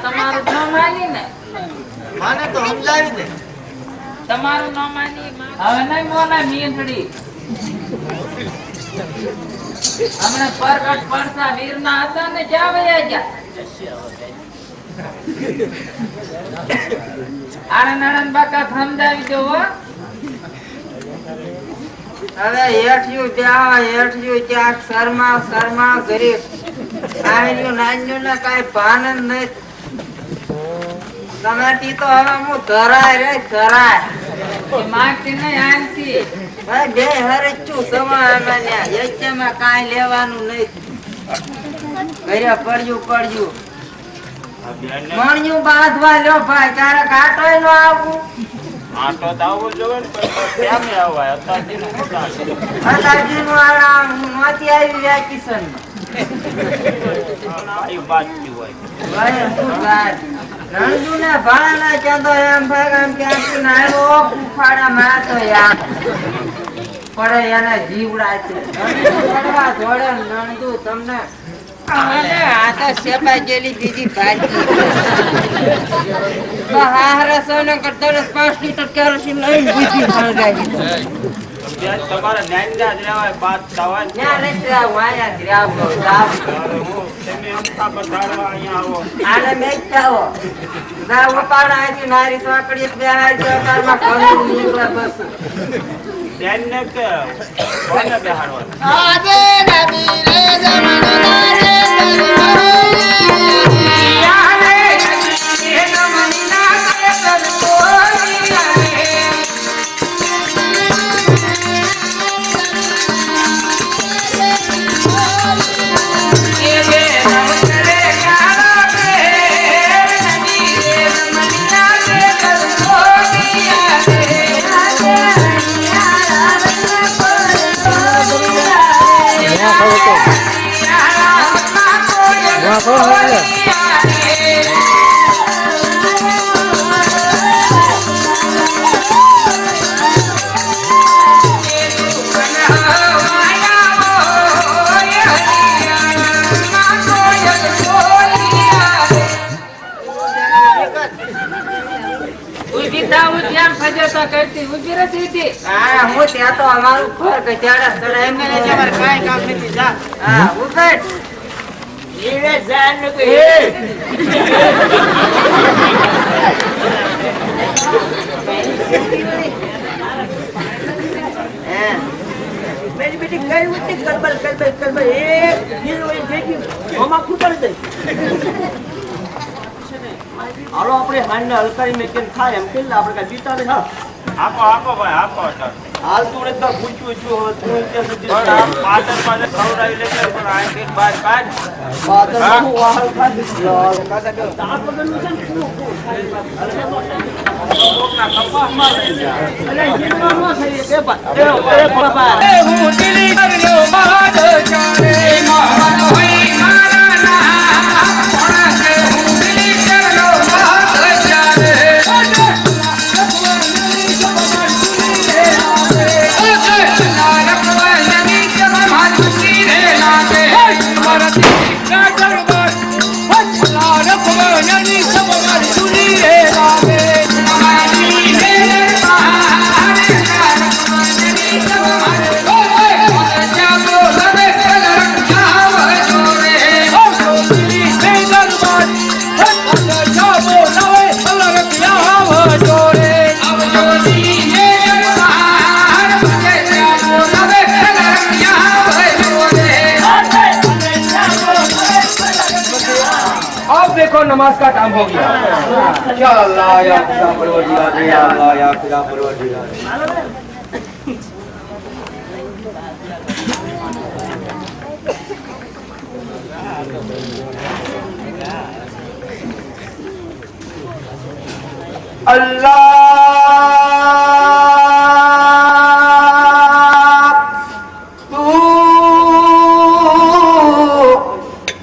તમારું ન માની ને માને તો સમજાવી દે. તમારું ન માની હવે નહીં બોલાય મીંદડી. હમણાં પરગટ પડતા વીરના હતા ને ક્યાં વયા ગયા? આનંદ બાકા સમજાવી દો હો. હવે હેઠિયું ત્યાં શરમાવ ગરીબ આહ્યું નાન્યું ને કાંઈ ભાન જ નહીં. તમારી તો હવે હું ધરાય માગતી નહીં આનતી. ભાઈ બે હરચું સમામાં યજ્ઞમાં કાંઈ લેવાનું નહીં. ઘરે પડ્યું મણ્યું બાંધવા લ્યો ભાઈ. ક્યારેક આટોય નો આવું. આટો તો આવવો જોઈએ ને, પણ કેમ આવાય? અત્યારથી અતાજીનું આરામ નહોતી આવી વેકેશન એ વાત હોય. ભાઈ શું વાત રણજુને ભાડાના ચાંદો એમ ભાગ એમ ક્યાંથી નાયો ફાડા માં તો યાર પડે એને જીવડા છે. પડવા જોડે રણજુ તમને આ તો સેપા જેલી બીજી ભાજી તો હારસો ને કરતો 5 લીટર કેરોસીન લઈને બીજી હળગાવી દો. તમારે નાંદા જ રહેવાય, બાદ થવાય ને. ત્યાં નથી આવું, અહીંયા જ રહેવું. તમે અંતા પર ધારવા અહીંયા આવો. આને મેચતા હો ના ઉપાડા આજી નારી સાંકડી બેહાય છે અકારમાં કોનું નીકળે બસ. બેનને કે કોને બેહાડવા? આજે નબી રે જમાના રે હા હું ત્યાં તો અમારું ઘર ગજાડા સડે એમ ને અમારે કાંઈ કામ નથી. જા હા ઉભેટ નીવે જાન નું કે મેરી બેટી કઈ ઉઠી કરબલ એ નીરો એ દેખી ઓમાં કુતર દે. હાલો આપણે હાંડને હલકારી મેકીને ખાય એમ પેલા આપણે કાંઈ પીતા નહીં. હા આપો ભાઈ આપો. હાલ તું તો પૂછ્યું છું હવે તું ત્યાં સુધી પણ આ પાદર ખવડાવી લેશે, પણ આ એક બાર કાઢ. પાદર હું વાહલ ખાધી કાકા કે તાર વગરનું છે ને કોકના કપાસમાં લઈ જાય. અલે જીવવા નો થઈ કે બાપા હું દિલી કર્યો બાદ ચાલે મોહન હોઈ મારા નામ કોણે હું દિલી કર્યો બાદ ચાલે नमाज का टाइम हो गया। या अल्लाह या खुदा परवरदिगार, या अल्लाह या खुदा परवरदिगार।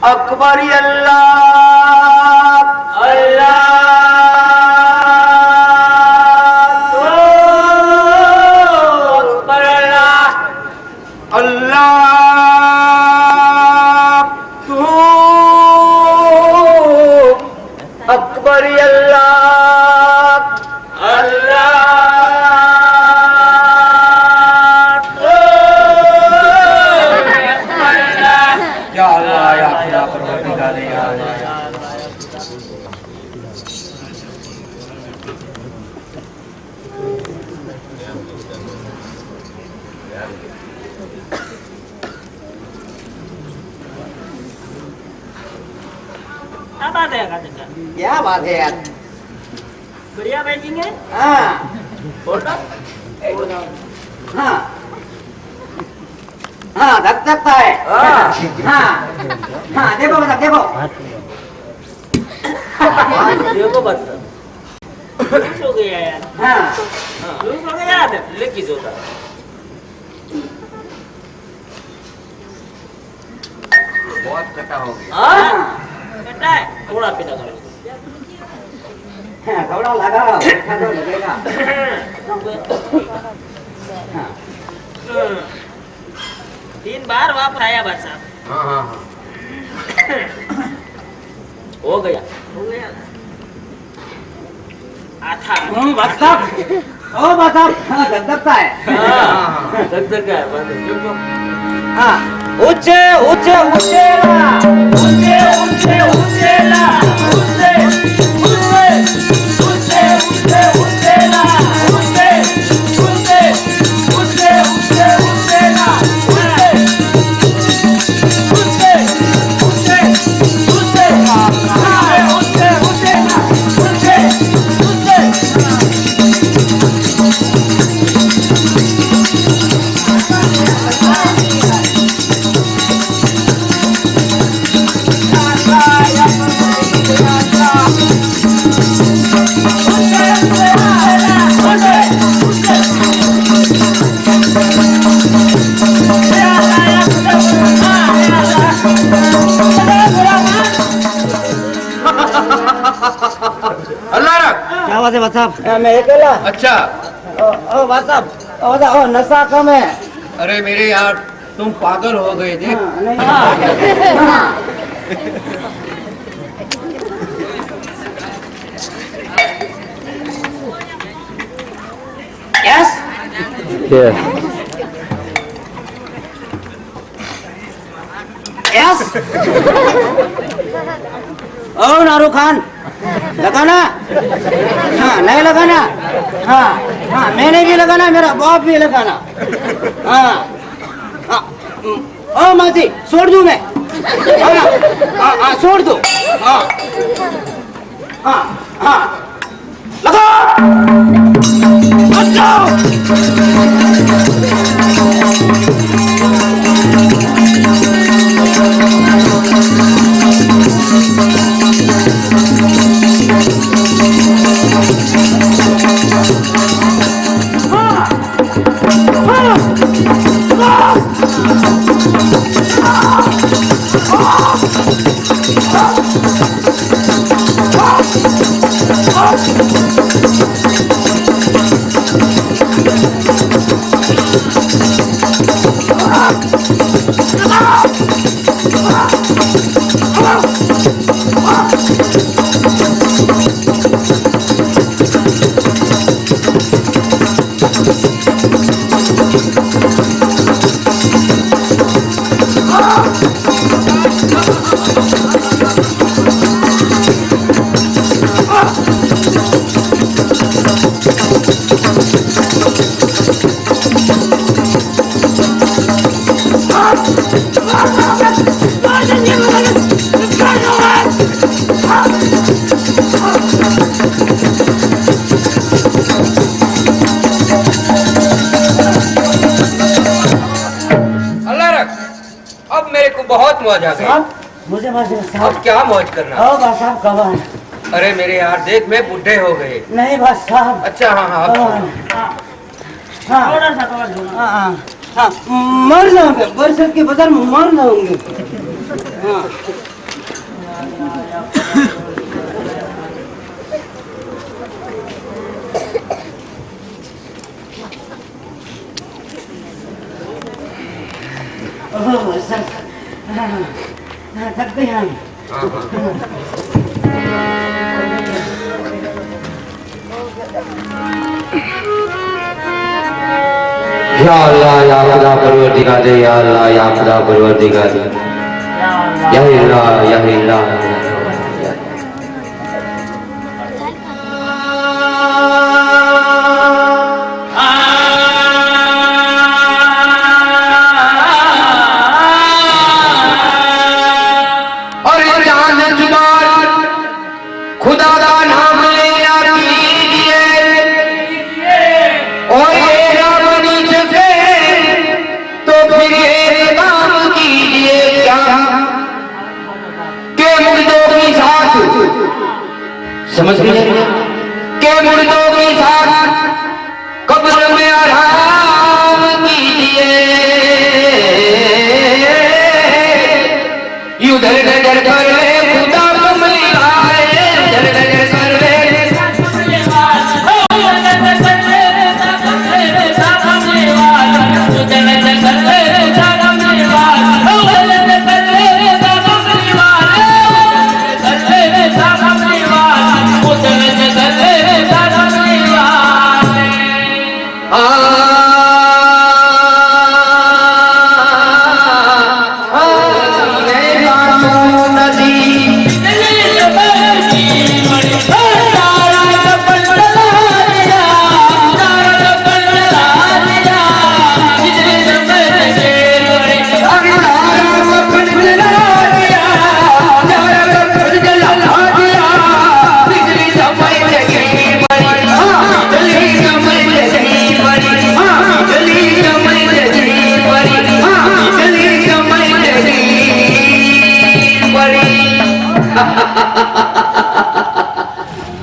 अकबर अल्लाह अकबर अल्लाह अकबर क्या बात है यार, बढ़िया बैटिंग है। हाँ हाँ हाँ धक धकता है। हाँ हाँ देखो मतलब देखो। देखो बस लूज हो गया यार। हाँ लूज हो गया लेकिन होता बहुत कटा हो गया। हाँ कटा है थोड़ा पीना करो। हाँ, थोड़ा लगा मीठा तो लगेगा। हाँ 3 बार वापस आया बस साहब। हाँ हाँ हाँ हो गया आथा बस साहब, ओ बस साहब, हाँ धक धकता है। धक धक है बस क्यों हाँ ऊंचे ऊंचे ऊंचे ऊंचे ऊंचे ऊंचे ला ऊंचे ऊंचे ऊंचे ऊंचे ऊंचे ला ऊंचे ऊंचे ऊंचे ऊंचे ऊंचे ला ऊंचे ऊंचे ऊंचे ऊंचे हाँ ऊंचे ऊंचे ला ऊंचे ऊंचे अल्लाह रख। क्या बात है बात साहब? मैं अकेला। अच्छा ओ बात साहब, ओ नशा कम है। अरे मेरे यार तुम पागल हो गए थे। हाँ, नहीं हाँ। Yes? Yes? ओ नारू खान, लगाना? हाँ नहीं लगाना? हाँ हाँ मैंने भी लगाना, मेरा बाप भी लगाना। हाँ हाँ ओ मासी छोड़ दूं मैं? हाँ हाँ छोड़ दो। हाँ हाँ हाँ लगाओ। मेरे को बहुत मौज आ गई। साहब मुझे बस अब साहब क्या मौज करना? ओ बस साहब कमान अरे मेरे यार देख मैं बुढ़े हो गए। नहीं बस साहब अच्छा हाँ हाँ अब कमान हाँ थोड़ा सा कवर दो ना। हाँ हाँ मर जाऊंगे बरसात के बाजार में मर जाऊंगे हाँ ओह सर थक गए हम या अल्लाह या खुदा परवरदिगार दे, या अल्लाह या खुदा परवरदिगार दे, या अल्लाह या अल्लाह। और जान जुबान खुदा का नाम लेना कीजिए और ये राम नीच से तो फिर ये काम कीजिए क्या के मुर्दों के साथ समझ गए के मुर्दों के साथ कब्र में आराम कीजिए यूं डर डर कर खुदा कमली आए डर डर कर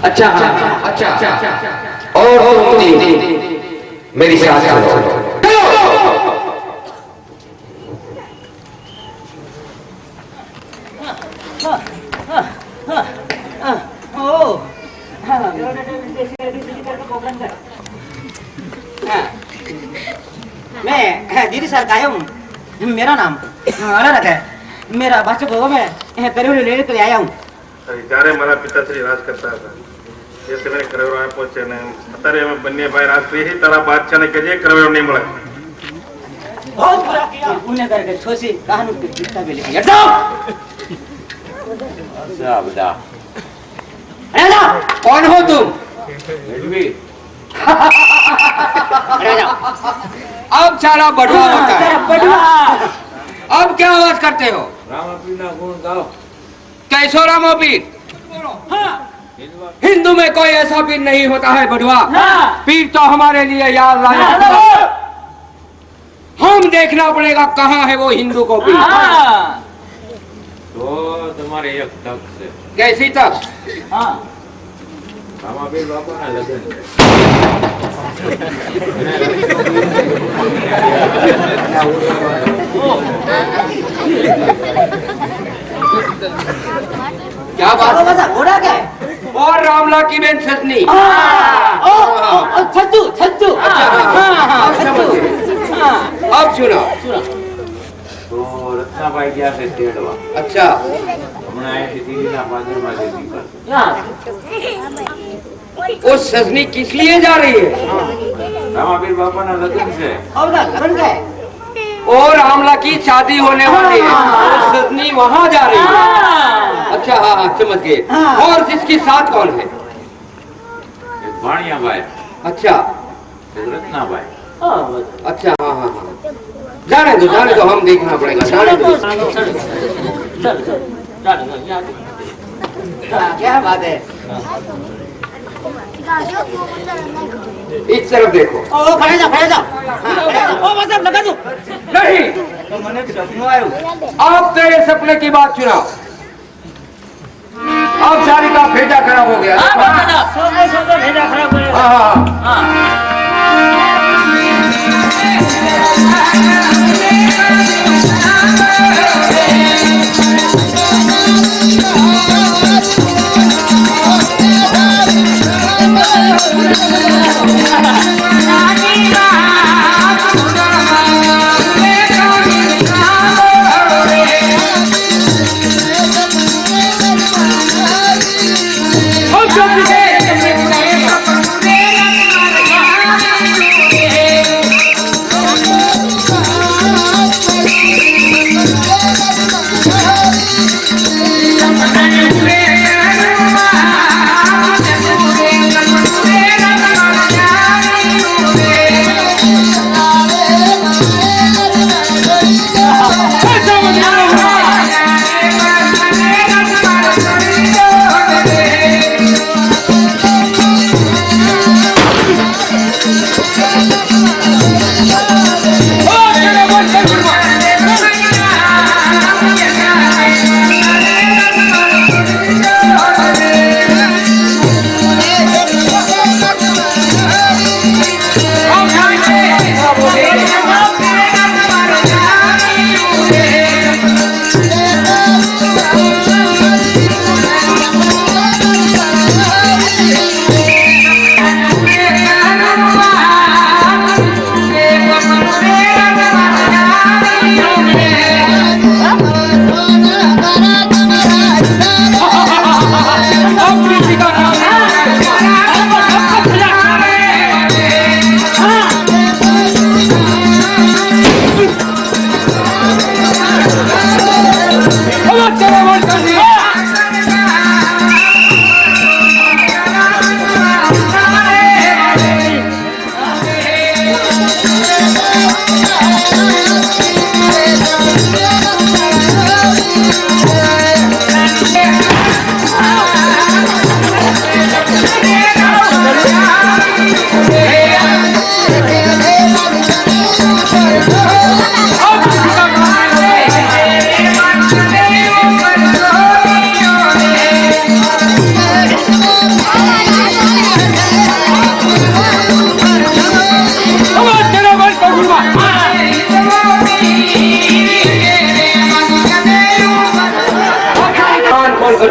अच्छा अच्छा अच्छा और मेरी साथ चलो मैं दीदी सर आया हूँ मेरा नाम अलग है मेरा बच्चे को मैं करीब लेने के लिए आया हूँ જ્યારે મારા પિતાશ્રી રાજ કરતા હતા એ સમયે કરવેરો આપ્યો છે અને અત્યારે અમે બંને ભાઈ રાજ કરી તારા બાદશાહને કહેજે કરવેરો નહીં મળે. बहुत बुरा किया उन्हें करके छोसी कानून की चिंता भी लेके हट जाओ अरे जाओ कौन हो तुम? अरे जाओ अब सारा बढ़वा होता है। बढ़वा अब क्या आवाज करते हो? कैसो रामोपीर? हिंदू में कोई ऐसा पीर नहीं होता है बढ़वा। पीर तो हमारे लिए याद लाया। हम देखना पड़ेगा कहाँ है वो हिंदू को पीर। तो तुम्हारे एक तक से कैसी तक? रामापीर बापा ना लगन क्या बात? घोड़ा क्या है और रामला की बेन सजनी। छज्जू छज्जू अब सुनो। तो रत्नाबाई क्या से तेड़वा अच्छा हमने आए थे दीदी ना बाजू में दीदी कर वो सजनी किस लिए जा रही है? रामापीर बापा ना लगन से और ना घरन का है और रामला की शादी होने वाली है। वो सजनी वहाँ जा रही है। अच्छा हाँ हाँ समझ गए। और जिसके साथ कौन है? एक भाणिया बाई अच्छा एक रत्नाबाई अच्छा हाँ हाँ हाँ जाने दो हम देखना पड़ेगा। जाने दो। क्या बात है इस तरफ देखो। ओ खड़े जाओ ओ बस अब लगा दो नहीं, तो मैंने सपना आयो अब तेरे सपने की बात सुनाओ। अब सारी का भेजा खराब हो गया। सोते भेजा खराब हो गया। हाँ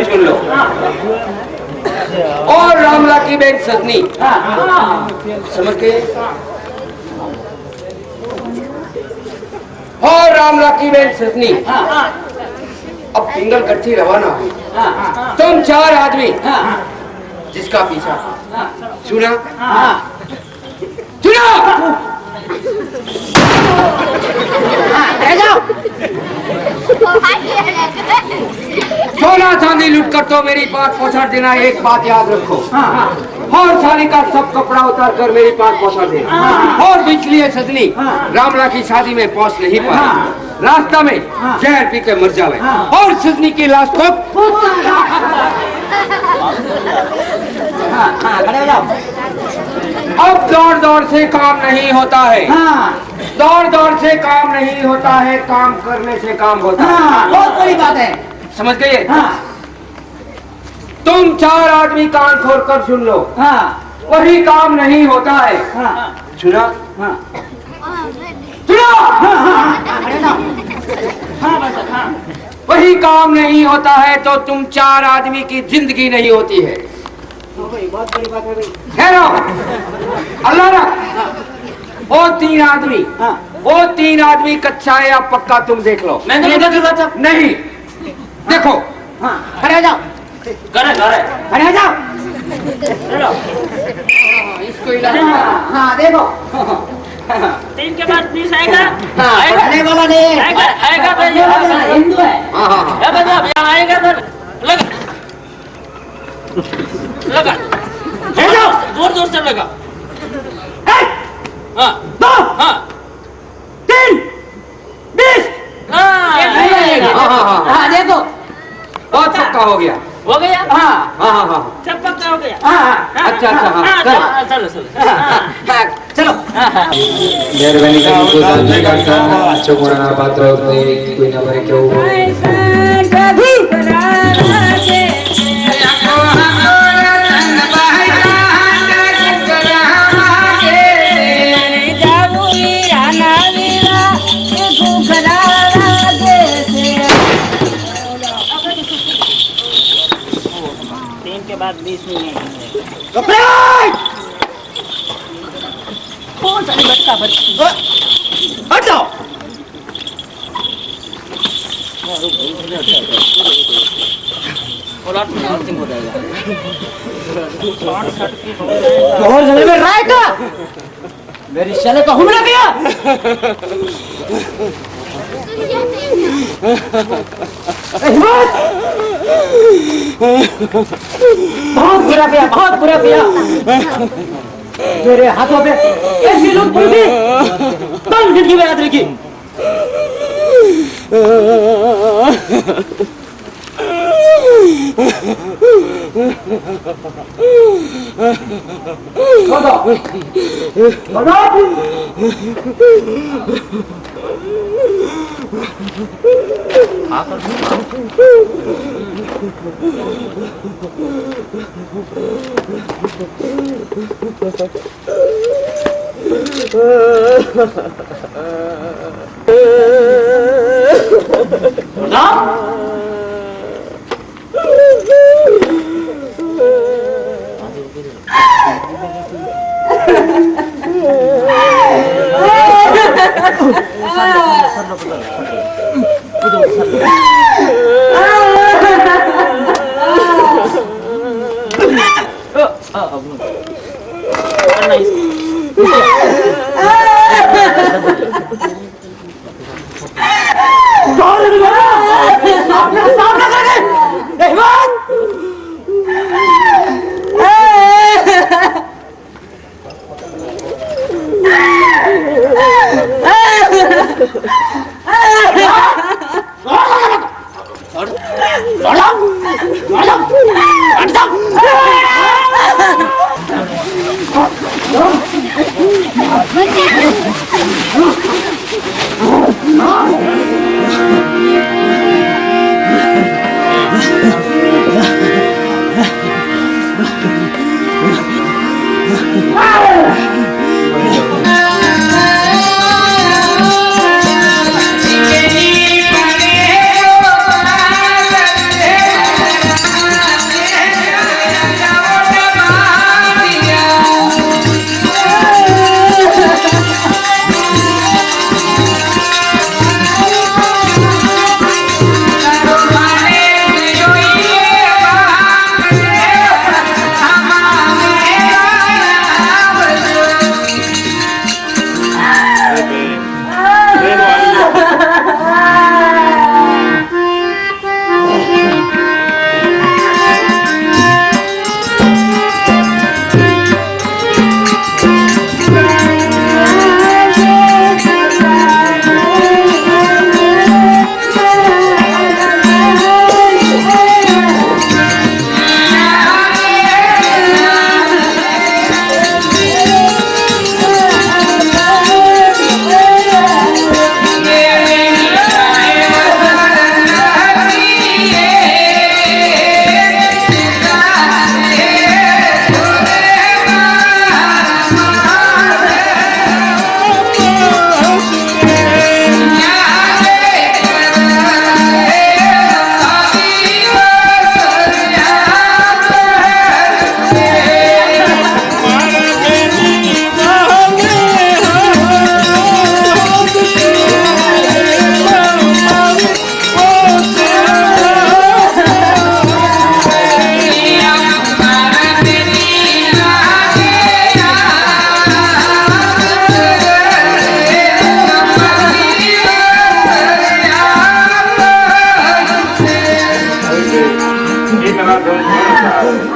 सुन लो। और रामला की बहन सजनी समझ गए? और रामला की बहन सजनी अब पिंगल कट्ठी रवाना हुई। तुम 4 आदमी जिसका पीछा सुना सुना सोना चांदी लूट कर तो मेरी बात पहुंचा देना। एक बात याद रखो, और साली का सब कपड़ा उतार कर मेरी बात पहुंचा देना। और बिजली सजनी रामला की शादी में पहुंच नहीं पाई, रास्ता में जहर पी के मर जावे और सजनी की लाश को अब दौड़ दौड़ से काम नहीं होता है। दौड़ दौड़ से काम नहीं होता है, काम करने से काम होता है। बहुत बड़ी बात है, समझ गए? तुम 4 आदमी कान खोल कर सुन लो। वही काम नहीं होता है। सुना सुना वही काम नहीं होता है तो तुम 4 आदमी की जिंदगी नहीं होती है। बहुत बड़ी बात है भाई। ठहरो, अल्लाह रख। वो 3 आदमी, वो 3 आदमी कच्चा है या पक्का तुम देख लो। मैं नहीं देखूंगा। नहीं देखो। खड़े जाओ, खड़े जाओ। इसको इलाज। हाँ देखो, 3 के बाद 20 आएगा। पढ़ने वाला नहीं आएगा तो ये हिंदू है। यहाँ आएगा तो लगा जोर जोर से लगा। 1 2 3 20। हाँ देखो, बहुत पक्का हो गया। हो गया। हाँ हाँ हाँ। सब पक्का बताओ क्या अच्छा अच्छा हाँ चलो चलो चलो મહેરબાની કરીને કોઈ દાન નહીં કરતા ચોકવાના પાત્ર વખતે કોઈના પર કેવું હોય तीन के बाद 20 मिनट कौन सा बच्चा बच्चा हट जाओ और जगह में राय का मेरी शले को हमला किया बहुत बुरा किया मेरे हाथों पे ऐसी लूट पड़ गई कल जिंदगी में याद रखी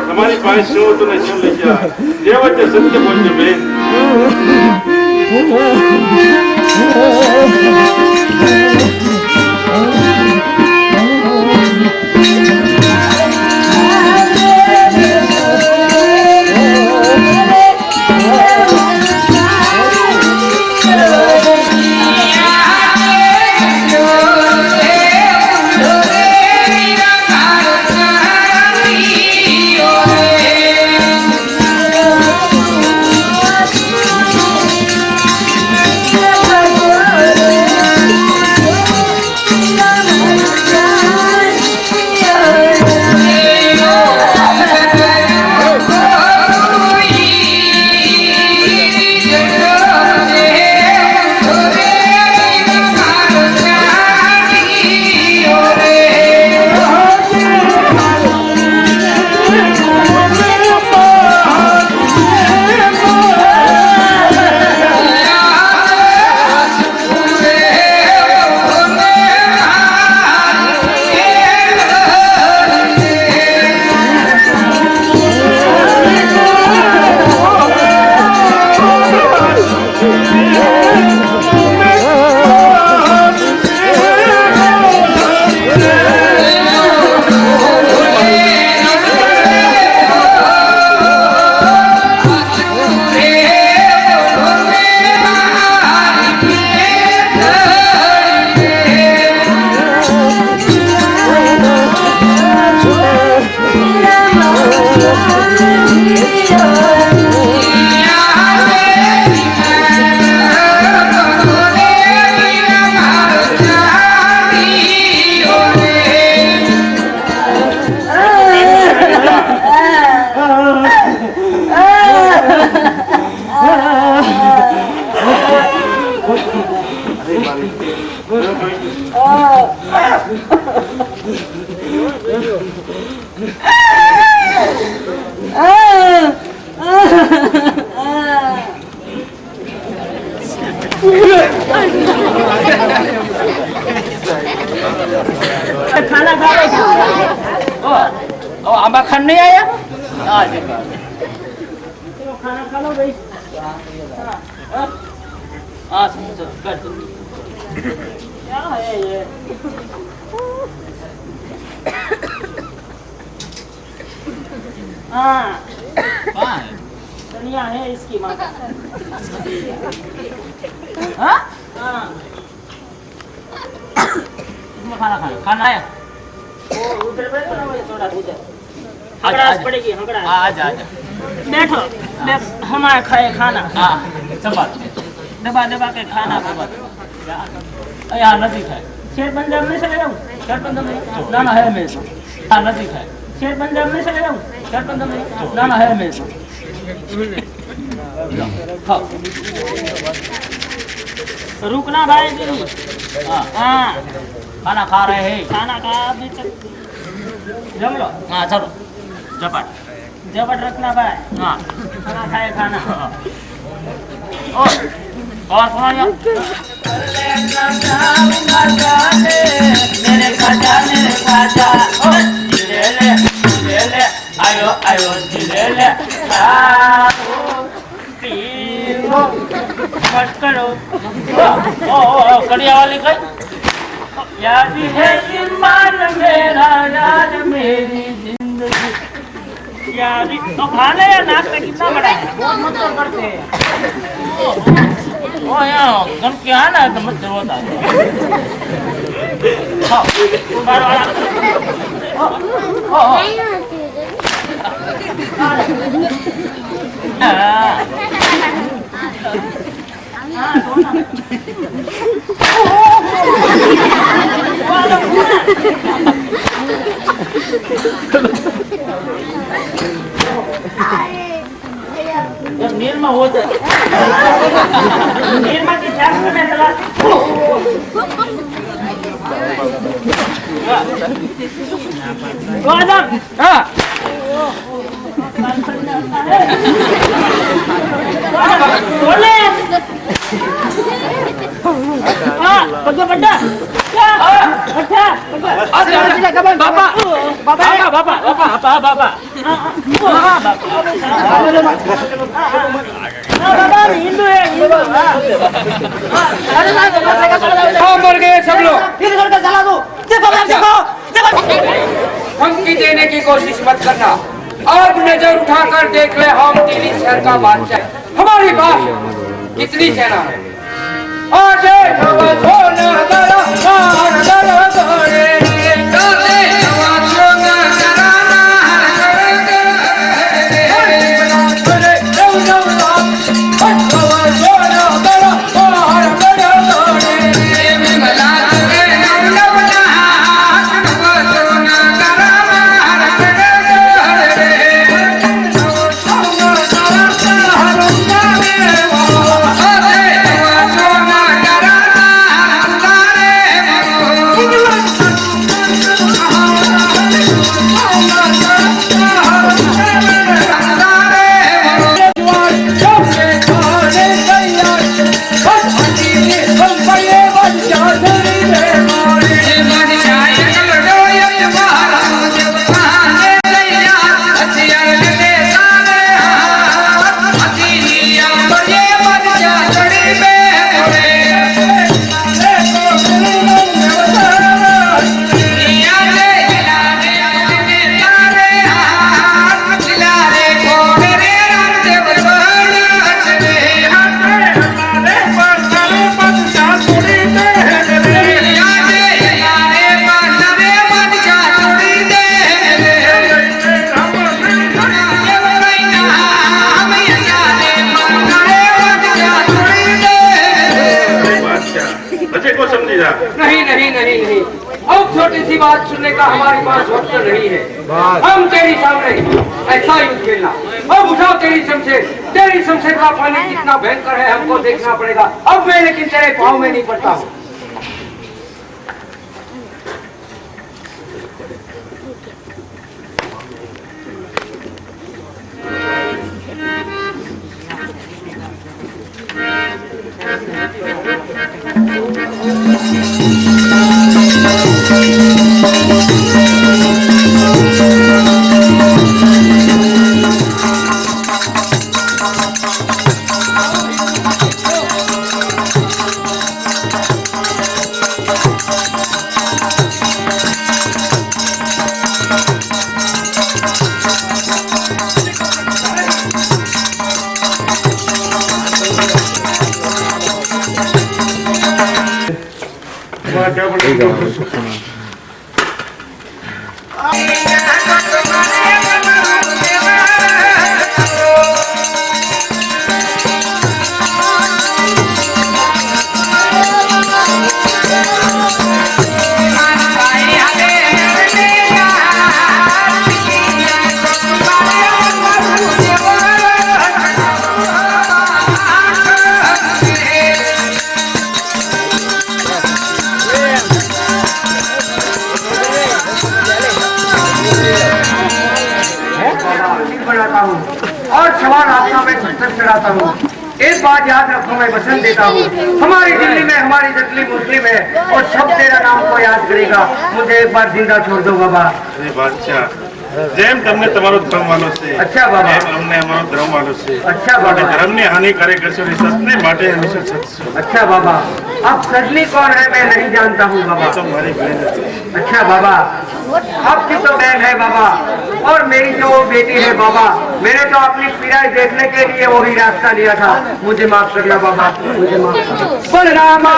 તમારી પાસે શું હતું ને શું લઈ ગયા જે વચ્ચે સત્ય બોલજો બેન खाना खा रहे आंबा खान नहीं आया खाना खा लो भाई कर क्या है ये हाँ धनिया है इसकी माँ हाँ हाँ इसमें खाना खाना है वो उधर बैठो ना वही थोड़ा उधर हकड़ास पड़ेगी हकड़ास आजा बैठो हमारे खाए खाना हाँ दबा के खाना यहाँ नजीक है शेर पंजाब में चले जाऊँ शेर पंजाब में नाना है मेरे से हाँ नजीक है शेर पंजाब में चले जाऊँ शेर पंजाब में नाना है मेरे से रुकना भाई हाँ खाना खा रहे हैं खाना खा जम लो हाँ चलो झपट रखना भाई हाँ खाना खाए खाना और सुनाइए मेरे खाजा ले आयो ले मत करो कड़िया वाली कई याद है ईमान मेरा याद मेरी जिंदगी याद तो खाना या नाश्ता कितना बड़ा है बहुत मत करते हैं ओ यार गम क्या ना तो मत होता हाँ बार बार निर्मा होता निर्मा की चार में चला हाँ बड्डा मर गए सब लोग धमकी देने की कोशिश मत करना अब नजर उठाकर देख ले हम दिल्ली शहर का बादशाह हमारे पास कितनी सेना है आज नहीं अब छोटी सी बात सुनने का हमारे पास वक्त नहीं है हम तेरी सामने ऐसा युद्ध खेलना अब उठाओ तेरी शमशेर का पानी कितना भयंकर है हमको देखना पड़ेगा अब मैं लेकिन तेरे पाँव में नहीं पड़ता हूँ बनाता हूँ और सवार आत्मा में संतोष चढ़ाता हूँ। एक बात याद रखो, मैं वचन देता हूँ, हमारी दिल्ली में हमारी जटली मुस्लिम है और सब तेरा नाम को याद करेगा। मुझे एक बार जिंदा छोड़ दो बाबा। अरे बादशाह, જેમ તમને તમારો ધર્મ વાલો છે, अच्छा बाबा, એમ અમને અમારો ધર્મ વાલો છે। अच्छा માટે बाबा, ધર્મને હાનિ કરે કરશો નહીં, સત્યને માટે હંમેશા સત્ય છો। अच्छा बाबा। अब सजनी कौन है मैं नहीं जानता हूँ बाबा। તો મારી બહેન હતી। अच्छा बाबा, आपकी तो बहन है बाबा और मेरी जो बेटी है बाबा। मैंने तो अपनी पीड़ा देखने के लिए वही रास्ता लिया था। मुझे माफ करना बाबा, मुझे माफ करना। बलरामा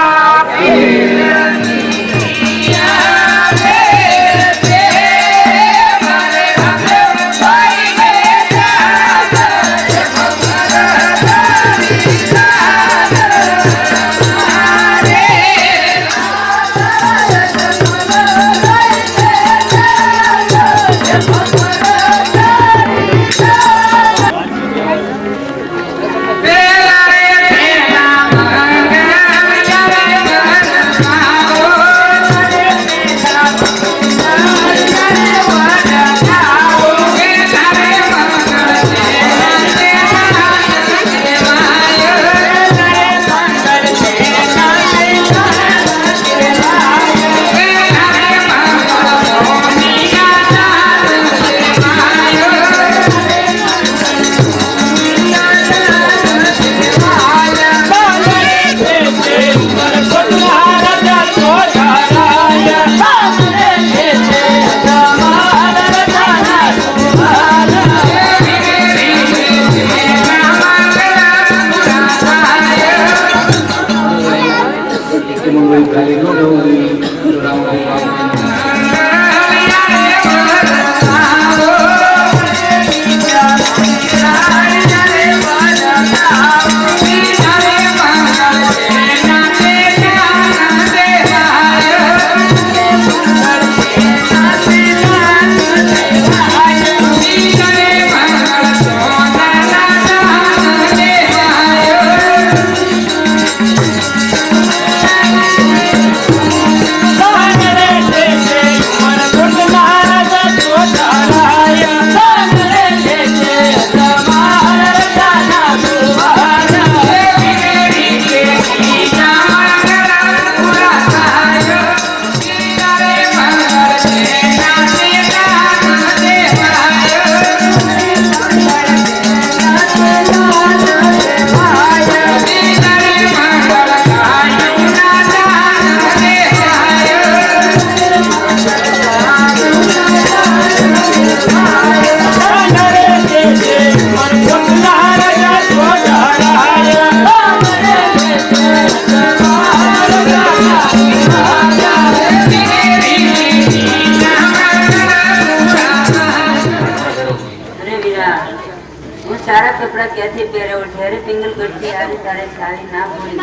કપડા ક્યાંથી પહેરાવો જ્યારે પિંગલ કરતી આવે ત્યારે સારી ના બોલી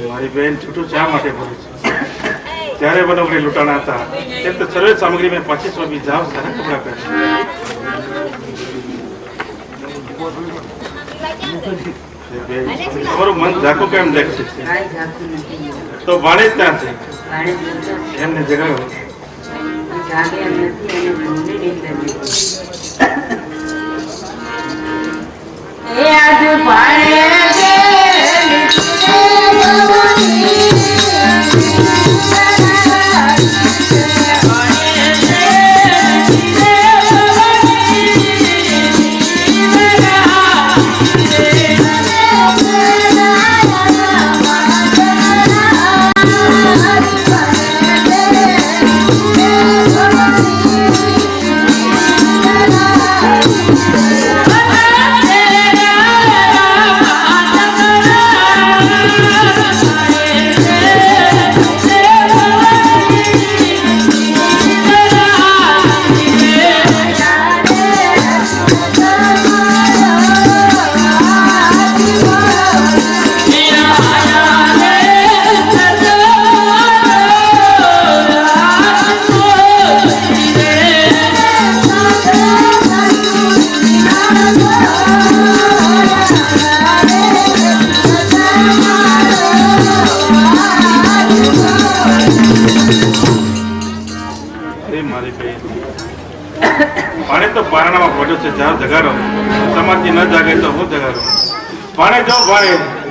મારી બહેન છૂટું શા માટે બોલે છે? ત્યારે મને લૂંટાણા હતા તેમ તો સર્વે સામગ્રી મેં 25 બી જાવ સારા કપડા પહેરે। તમારું મન ઝાકો કેમ દેખશે? કાંઈ ઝાંખું નથી તો ભાણે જ ત્યાં છે ભાડે જતો એમને જગાડો। જાગે એમ નથી અને ઘૂમની નીકળે એ આજ ભાડે કહી પાણી તો પારણામાં પડ્યો છે જાઓ જગાડો તમારથી ન જાગે તો હું જગાડો પાણી જો પાણી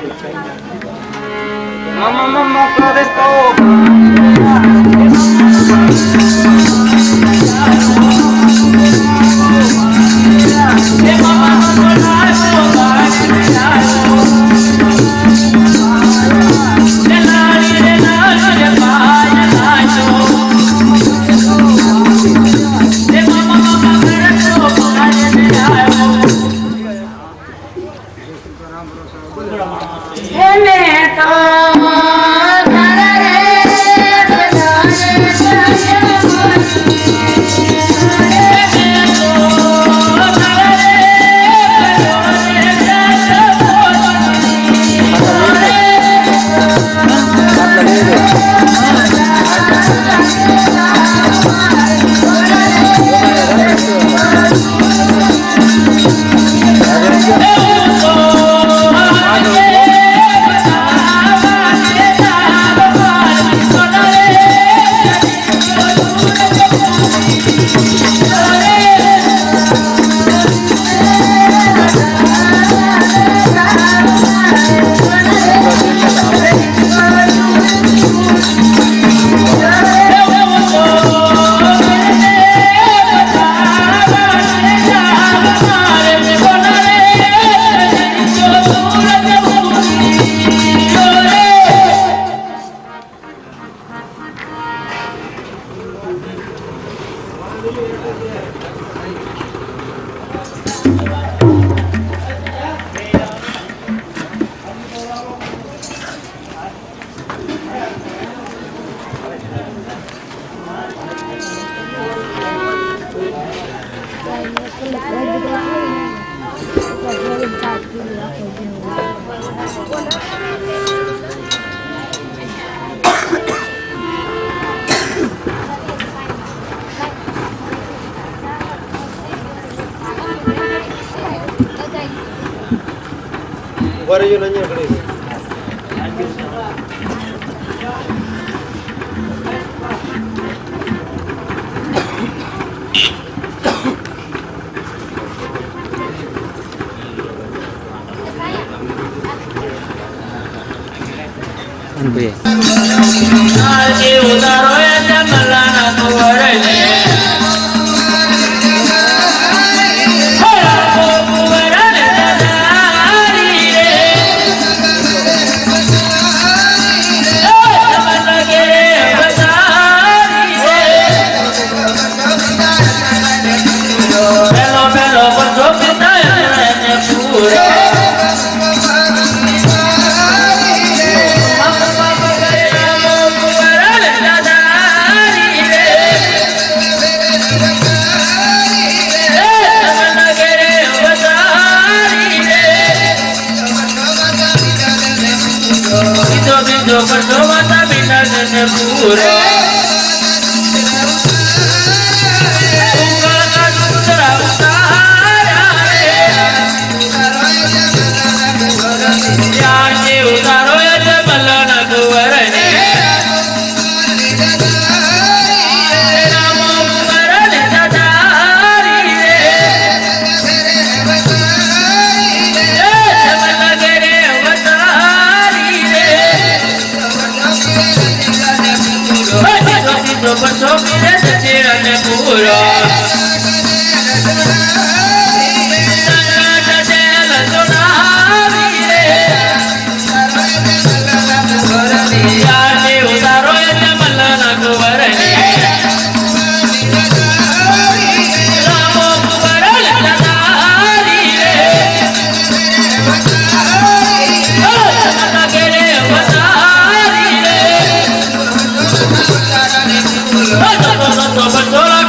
But